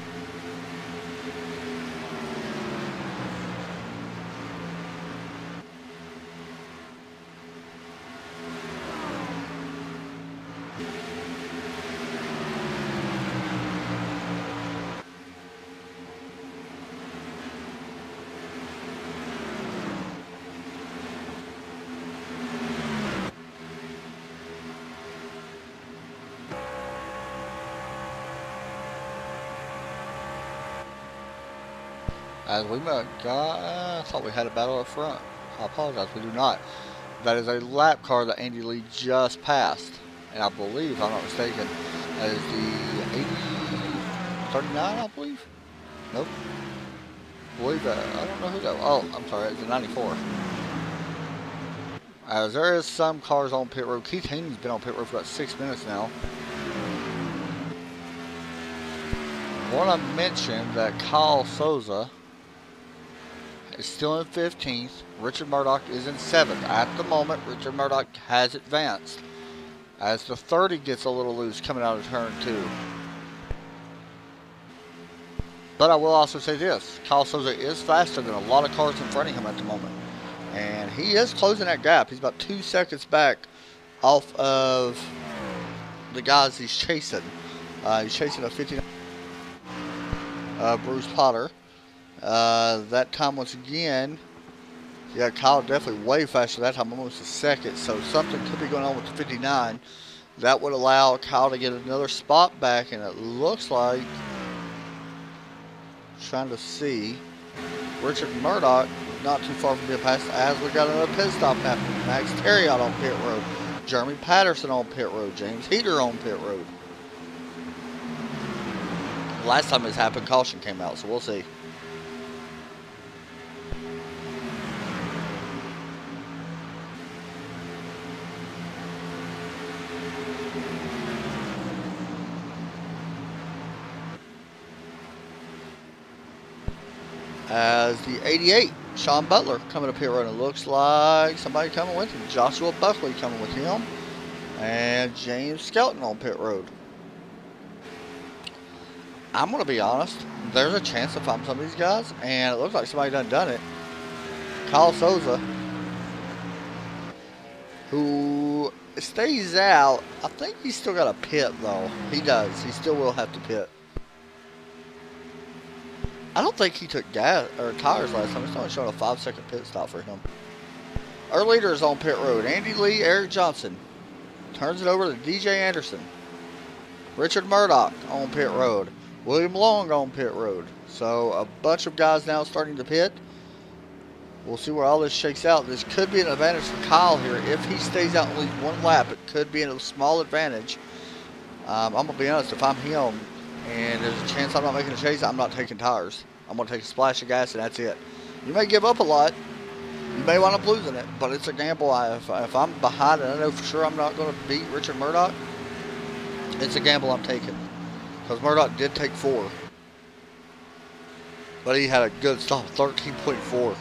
As we I thought we had a battle up front. I apologize, we do not. That is a lap car that Andy Lee just passed. And I believe, if I'm not mistaken, that is the 39, I believe? Nope. I believe that. I don't know who that was. Oh, I'm sorry, it's the 94. As there is some cars on pit road. Keith Haney's been on pit road for about 6 minutes now. I want to mention that Kyle Souza is still in 15th. Richard Murdoch is in 7th. At the moment, Richard Murdoch has advanced. As the 30 gets a little loose coming out of turn 2. But I will also say this. Kyle Souza is faster than a lot of cars in front of him at the moment. And he is closing that gap. He's about 2 seconds back off of the guys he's chasing. He's chasing a 59 Bruce Potter. That time once again, yeah, Kyle definitely way faster that time, almost a second. So something could be going on with the 59. That would allow Kyle to get another spot back, and it looks like, trying to see, Richard Murdoch not too far from being passed, as we got another pit stop happening. Max Terriot on pit road, Jeremy Patterson on pit road, James Heater on pit road. Last time this happened, caution came out, so we'll see. As the 88, Sean Butler coming up pit road. It looks like somebody coming with him. Joshua Buckley coming with him. And James Skelton on pit road. I'm going to be honest. There's a chance to find some of these guys. And it looks like somebody done it. Kyle Souza, who stays out. I think he's still got a pit, though. He does. He still will have to pit. I don't think he took gas or tires last time. It's only showing a 5-second pit stop for him. Our leaders on pit road: Andy Lee, Eric Johnson. Turns it over to DJ Anderson. Richard Murdoch on pit road. William Long on pit road. So a bunch of guys now starting to pit. We'll see where all this shakes out. This could be an advantage for Kyle here. If he stays out at least one lap, it could be a small advantage. I'm going to be honest, if I'm him, and there's a chance I'm not making a chase, I'm not taking tires. I'm going to take a splash of gas, and that's it. You may give up a lot. You may wind up losing it, but it's a gamble. If I'm behind and I know for sure I'm not going to beat Richard Murdoch, it's a gamble I'm taking. Because Murdoch did take 4. But he had a good stop, 13.4.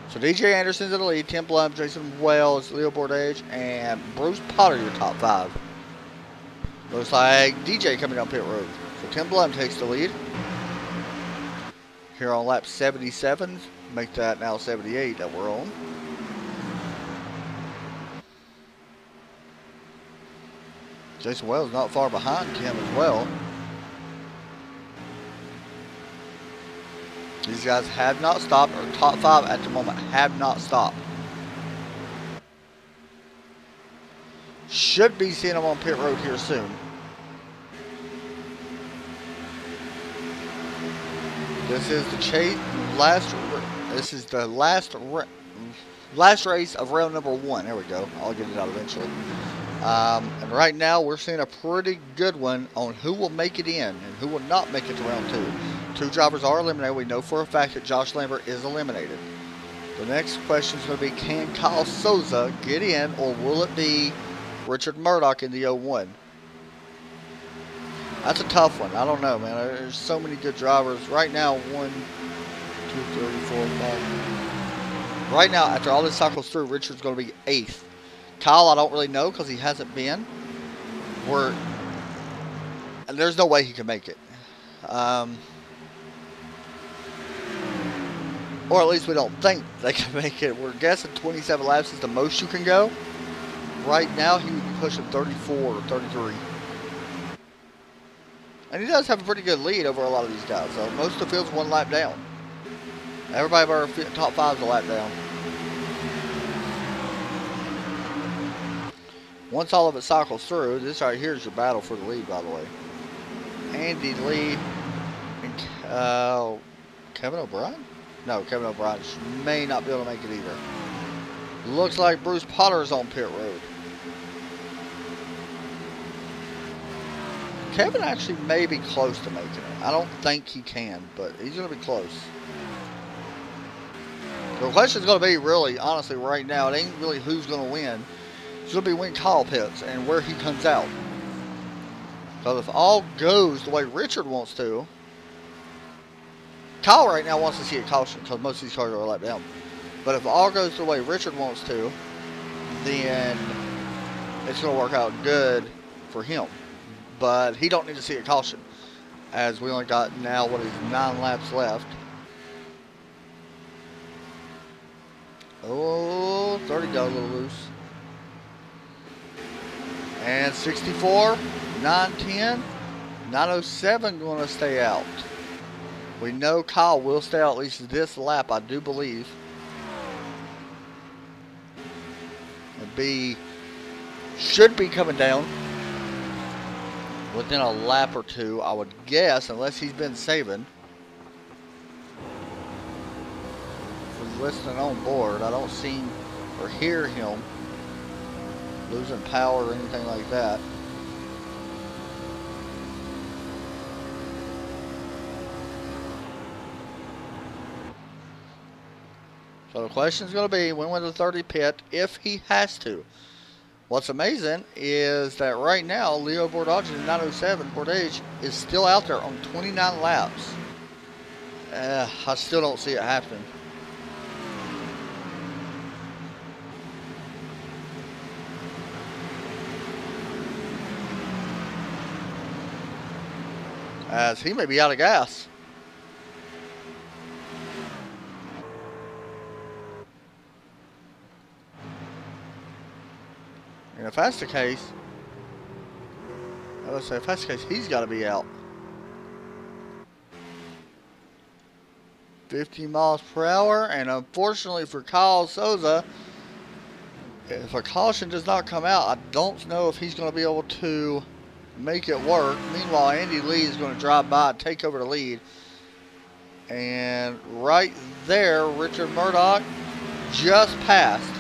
So DJ Anderson's in the lead, Tim Blum, Jason Wells, Leo Bourdage, and Bruce Potter, your top 5. Looks like DJ coming down pit road. So Tim Blum takes the lead. Here on lap 77, make that now 78 that we're on. Jason Wells not far behind Tim as well. These guys have not stopped, or top 5 at the moment have not stopped. Should be seeing them on pit road here soon. This is the This is the last race of round number 1. There we go. I'll get it out eventually. And right now we're seeing a pretty good one on who will make it in and who will not make it to round 2. 2 drivers are eliminated. We know for a fact that Josh Lambert is eliminated. The next question is going to be, can Kyle Souza get in, or will it be Richard Murdoch in the 01? That's a tough one. I don't know, man. There's so many good drivers. Right now, 1, 2, 3, 4, 5. Right now, after all this cycles through, Richard's going to be 8th. Kyle, I don't really know because he hasn't been. And there's no way he can make it. Or at least we don't think they can make it. We're guessing 27 laps is the most you can go. Right now, he would be pushing 34 or 33. And he does have a pretty good lead over a lot of these guys. So most of the field's 1 lap down. Everybody but our top 5 is a lap down. Once all of it cycles through, this right here is your battle for the lead, by the way. Andy Lee and Kevin O'Brien? No, Kevin O'Brien may not be able to make it either. Looks like Bruce Potter's on pit road. Kevin actually may be close to making it. I don't think he can, but he's going to be close. The question is going to be really, honestly, right now, it ain't really who's going to win. It's going to be when Kyle pits and where he comes out. Because if all goes the way Richard wants to, Kyle right now wants to see a caution because most of these cars are a lap down. But if all goes the way Richard wants to, then it's going to work out good for him. But he don't need to see a caution, as we only got now, what is 9 laps left. Oh, 30 got a little loose. And 64, 910, 907 going to stay out. We know Kyle will stay out at least this lap, I do believe. And B should be coming down within a lap or two, I would guess, unless he's been saving. If he's listening on board, I don't see or hear him losing power or anything like that. So the question is going to be, when will the 30 pit if he has to? What's amazing is that right now, Leo Bordage in 907, Bordage is still out there on 29 laps. I still don't see it happening. As he may be out of gas. And if that's the case, I would say if that's the case, he's got to be out. 50 miles per hour, and unfortunately for Kyle Souza, if a caution does not come out, I don't know if he's going to be able to make it work. Meanwhile, Andy Lee is going to drive by and take over the lead. And right there, Richard Murdoch just passed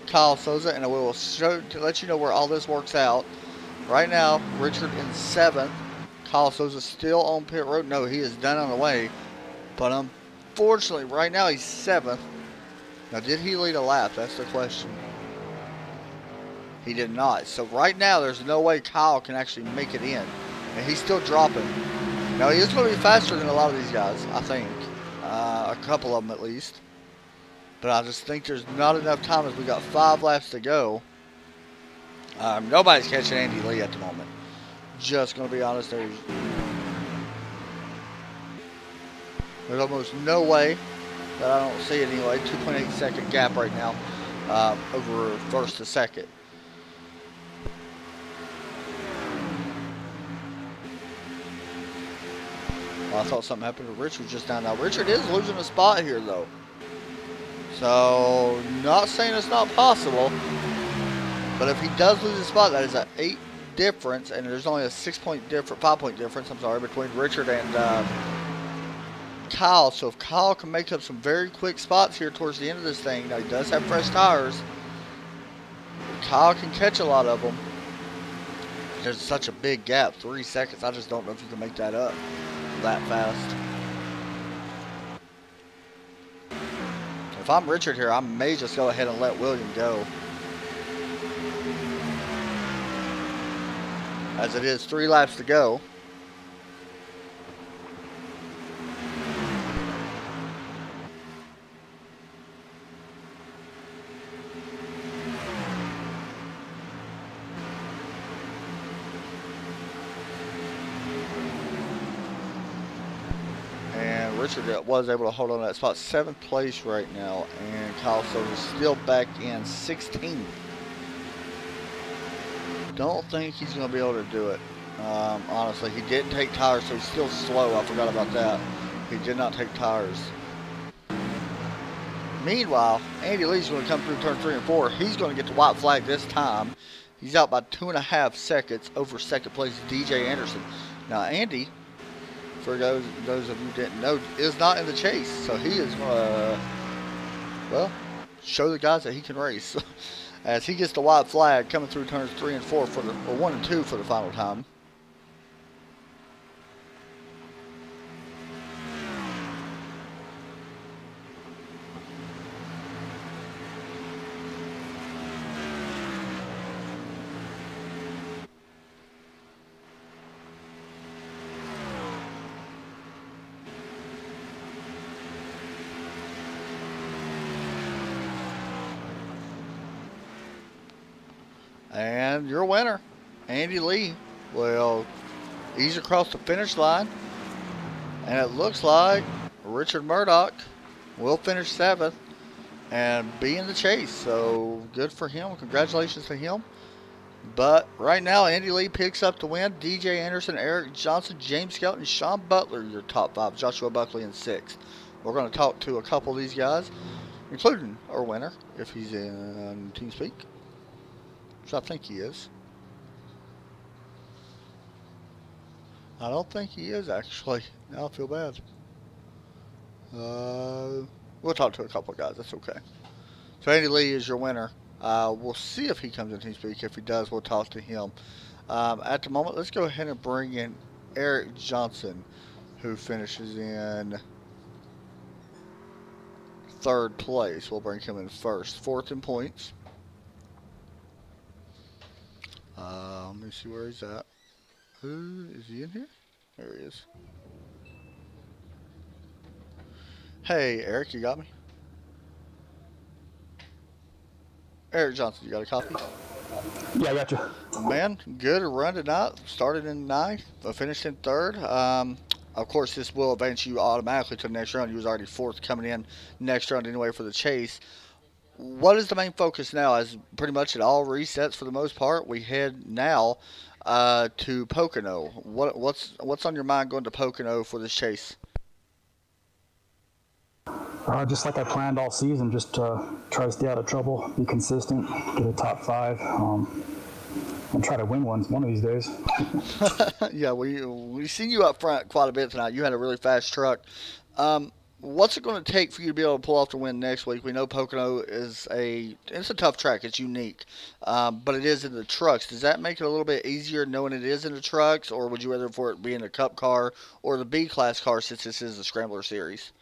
Kyle Souza, and we will show to let you know where all this works out. Right now, Richard in 7th. Kyle Souza still on pit road. No, he is done on the way. But unfortunately, right now he's 7th. Now, did he lead a lap? That's the question. He did not. So right now, there's no way Kyle can actually make it in. And he's still dropping. Now, he is going to be faster than a lot of these guys, I think. A couple of them at least. But I just think there's not enough time, as we got 5 laps to go. Nobody's catching Andy Lee at the moment. Just going to be honest, there's almost no way, but I don't see it anyway. 2.8 second gap right now over first to second. Well, I thought something happened to Richard just down now. Richard is losing a spot here, though. So, not saying it's not possible, but if he does lose a spot, that is an 8 difference, and there's only a 5 point difference, I'm sorry, between Richard and Kyle. So if Kyle can make up some very quick spots here towards the end of this thing, now he does have fresh tires, Kyle can catch a lot of them. There's such a big gap, 3 seconds. I just don't know if you can make that up that fast. If I'm Richard here, I may just go ahead and let William go. As it is 3 laps to go. And Richard was able to hold on to that spot. 7th place right now. And Kyle Soto is still back in 16th. Don't think he's going to be able to do it. Honestly, he didn't take tires, so he's still slow. I forgot about that. He did not take tires. Meanwhile, Andy Lee's going to come through turn 3 and 4. He's going to get the white flag this time. He's out by 2.5 seconds over 2nd place DJ Anderson. Now, Andy, for those of you who didn't know, is not in the chase. So he is going to, well, show the guys that he can race. As he gets the white flag coming through turns 3 and 4 for the, or 1 and 2 for the final time. And your winner, Andy Lee, will ease across the finish line. And it looks like Richard Murdoch will finish 7th and be in the chase. So good for him. Congratulations to him. But right now, Andy Lee picks up the win. DJ Anderson, Eric Johnson, James Skelton, and Sean Butler, your top 5. Joshua Buckley in 6th. We're going to talk to a couple of these guys, including our winner, if he's in TeamSpeak. Which I think he is. I don't think he is, actually. Now I feel bad. We'll talk to a couple of guys. That's okay. So Andy Lee is your winner. We'll see if he comes in TeamSpeak. If he does, we'll talk to him. At the moment, let's go ahead and bring in Eric Johnson, who finishes in 3rd place. We'll bring him in first. 4th in points. Let me see where he's at. Is he in here? There he is. Hey, Eric, you got me? Eric Johnson, you got a copy? Yeah, I got you. Man, good run tonight. Started in 9th, finished in 3rd. Of course, this will advance you automatically to the next round. You was already 4th coming in next round anyway for the chase. What is the main focus now? As pretty much it all resets for the most part. We head now to Pocono. What's on your mind going to Pocono for this chase? Just like I planned all season, just try to stay out of trouble, be consistent, get a top 5, and try to win one of these days. Yeah, we seen you up front quite a bit tonight. You had a really fast truck. What's it going to take for you to be able to pull off the win next week? We know Pocono is it's a tough track. It's unique, but it is in the trucks. Does that make it a little bit easier knowing it is in the trucks, or would you rather for it be in a Cup car or the B-Class car since this is the Scrambler Series?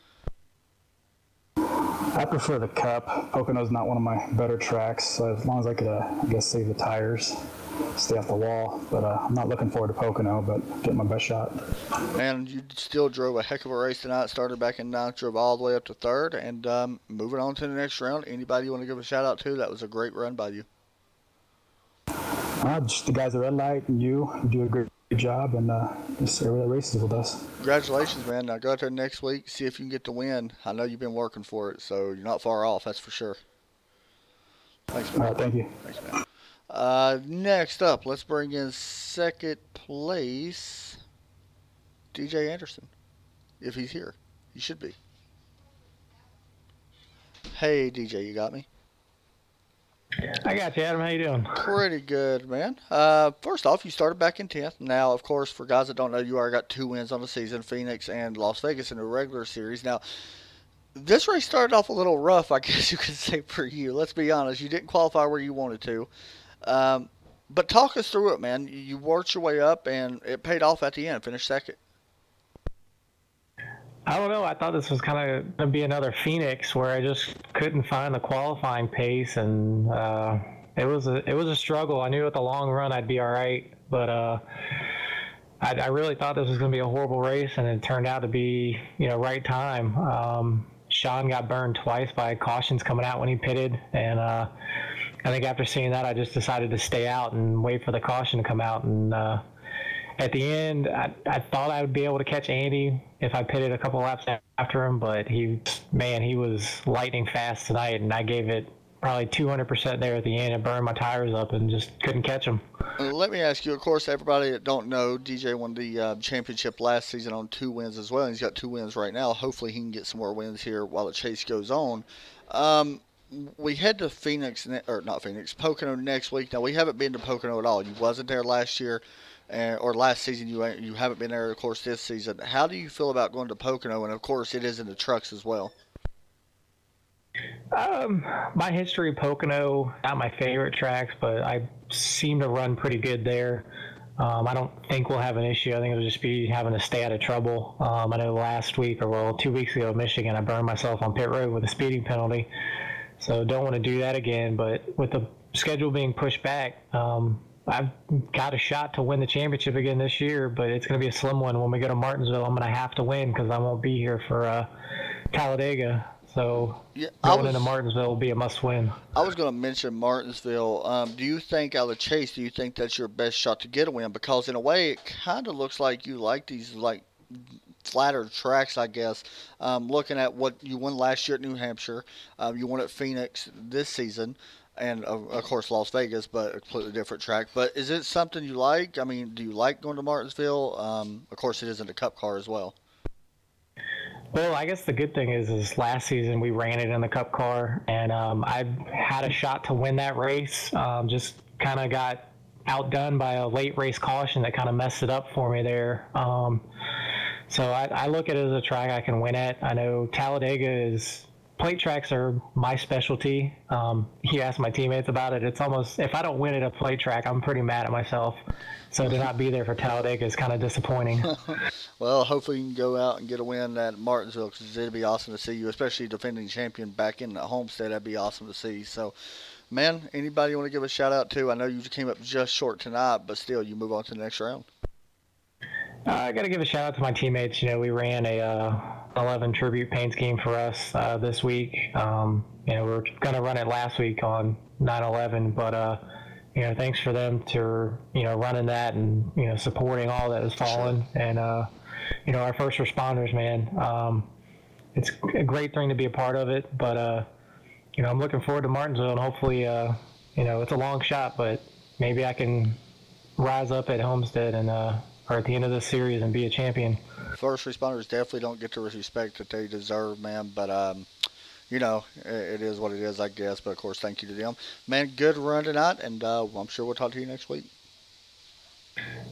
I prefer the Cup. Pocono's not one of my better tracks, so as long as I could, I guess, save the tires, stay off the wall. But I'm not looking forward to Pocono, but getting my best shot. And you still drove a heck of a race tonight. Started back in 9th, drove all the way up to 3rd, and moving on to the next round. Anybody you want to give a shout out to? That was a great run by you. Just the guys at RedLight and you do a great job, and just everybody that races with us. Congratulations, man. Now go out there next week, see if you can get the win. I know you've been working for it, so you're not far off, that's for sure. Thanks, man. All right, thank you. Thanks, man. Next up, let's bring in 2nd place, DJ Anderson. If he's here, he should be. Hey, DJ, you got me? I got you, Adam. How you doing? Pretty good, man. First off, you started back in 10th. Now, of course, for guys that don't know, you already got 2 wins on the season, Phoenix and Las Vegas in the regular series. Now, this race started off a little rough, I guess you could say, for you. Let's be honest. You didn't qualify where you wanted to. But talk us through it, man. You worked your way up, and it paid off at the end. Finished 2nd. I don't know. I thought this was kind of going to be another Phoenix where I just couldn't find the qualifying pace, and it was a struggle. I knew at the long run I'd be all right, but I really thought this was going to be a horrible race, and it turned out to be right time. Sean got burned twice by cautions coming out when he pitted, and I think after seeing that, I just decided to stay out and wait for the caution to come out. And at the end, I thought I would be able to catch Andy if I pitted a couple laps after him, but he was lightning fast tonight, and I gave it probably 200% there at the end and burned my tires up and just couldn't catch him. Let me ask you, of course, everybody that don't know, DJ won the championship last season on 2 wins as well, and he's got 2 wins right now. Hopefully he can get some more wins here while the chase goes on. We head to Pocono next week. Now, we haven't been to Pocono at all. You wasn't there last year. Or last season, you haven't been there, of course, this season. How do you feel about going to Pocono? And, of course, it is in the trucks as well. My history of Pocono, not my favorite tracks, but I seem to run pretty good there. I don't think we'll have an issue. I think it'll just be having to stay out of trouble. I know last week, 2 weeks ago in Michigan, I burned myself on pit road with a speeding penalty. So don't want to do that again. But with the schedule being pushed back, I've got a shot to win the championship again this year, but it's going to be a slim one. When we go to Martinsville, I'm going to have to win because I won't be here for Talladega. So going into Martinsville will be a must-win. I was going to mention Martinsville. Do you think, out of the chase, do you think that's your best shot to get a win? Because in a way, it kind of looks like you like these flatter tracks, I guess. Looking at what you won last year at New Hampshire, you won at Phoenix this season. And, of course, Las Vegas, but a completely different track. But is it something you like? I mean, do you like going to Martinsville? Of course, it isn't a Cup car as well. Well, I guess the good thing is last season we ran it in the Cup car, and I had a shot to win that race. Just kind of got outdone by a late race caution that kind of messed it up for me there. So I look at it as a track I can win at. I know Talladega plate tracks are my specialty. You ask my teammates about it. It's almost, if I don't win at a plate track, I'm pretty mad at myself. So to not be there for Talladega is kind of disappointing. Well, hopefully you can go out and get a win at Martinsville, because it'd be awesome to see you, especially defending champion back in the Homestead. That'd be awesome to see. So, man, anybody you want to give a shout out to? I know you came up just short tonight, but still, you move on to the next round. I got to give a shout out to my teammates. We ran a 11 tribute paint scheme for us this week. We were going to run it last week on 9/11, but thanks for them to running that and supporting all that has fallen. Sure. And our first responders, man. It's a great thing to be a part of it, but I'm looking forward to Martinsville, and hopefully it's a long shot, but maybe I can rise up at Homestead and or at the end of this series and be a champion. First responders definitely don't get the respect that they deserve, man. But, it is what it is, I guess. But, of course, thank you to them. Man, good run tonight, and I'm sure we'll talk to you next week.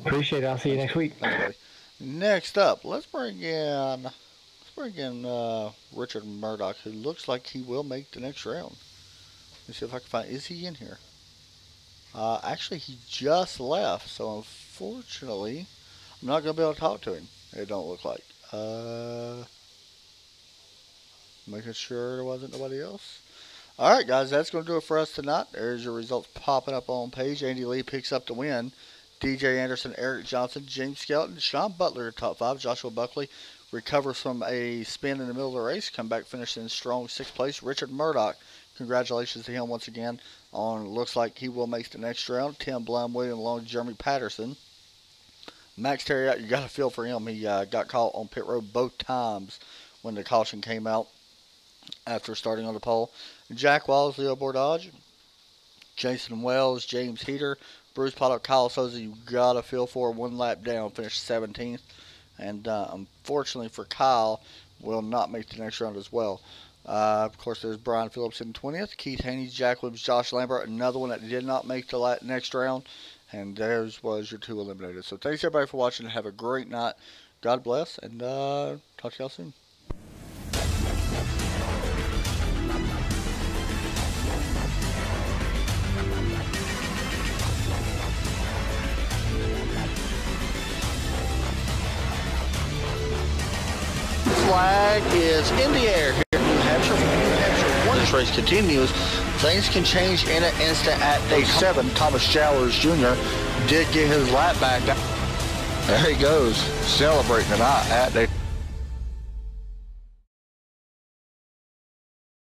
Appreciate it. I'll see you next week. Thanks, buddy. Next up, let's bring in Richard Murdoch, who looks like he will make the next round. Let's see if I can find. Is he in here? Actually, he just left, so unfortunately, I'm not going to be able to talk to him. It don't look like. Making sure there wasn't nobody else. All right, guys, that's going to do it for us tonight. There's your results popping up on page. Andy Lee picks up the win. DJ Anderson, Eric Johnson, James Skelton, Sean Butler, top 5. Joshua Buckley recovers from a spin in the middle of the race. Come back, finished in strong 6th place. Richard Murdoch, congratulations to him once again. Looks like he will make the next round. Tim Blum, William Long, Jeremy Patterson. Max Terriot, you got to feel for him. He got caught on pit road both times when the caution came out after starting on the pole. Jack Walls, Leo Bordage, Jason Wells, James Heater, Bruce Potter, Kyle Souza, you got to feel for 1 lap down, finished 17th. And unfortunately for Kyle, will not make the next round as well. Of course, there's Brian Phillips in 20th, Keith Haney, Jack Williams, Josh Lambert, another one that did not make the next round. And there's was your 2 eliminated. So thanks everybody for watching. Have a great night. God bless, and talk to y'all soon. flag is in the air here in New Hampshire. New Hampshire 1. This race continues. Things can change in an instant at day 7. Thomas Jowers Jr. did get his lap back. There he goes, celebrating tonight at day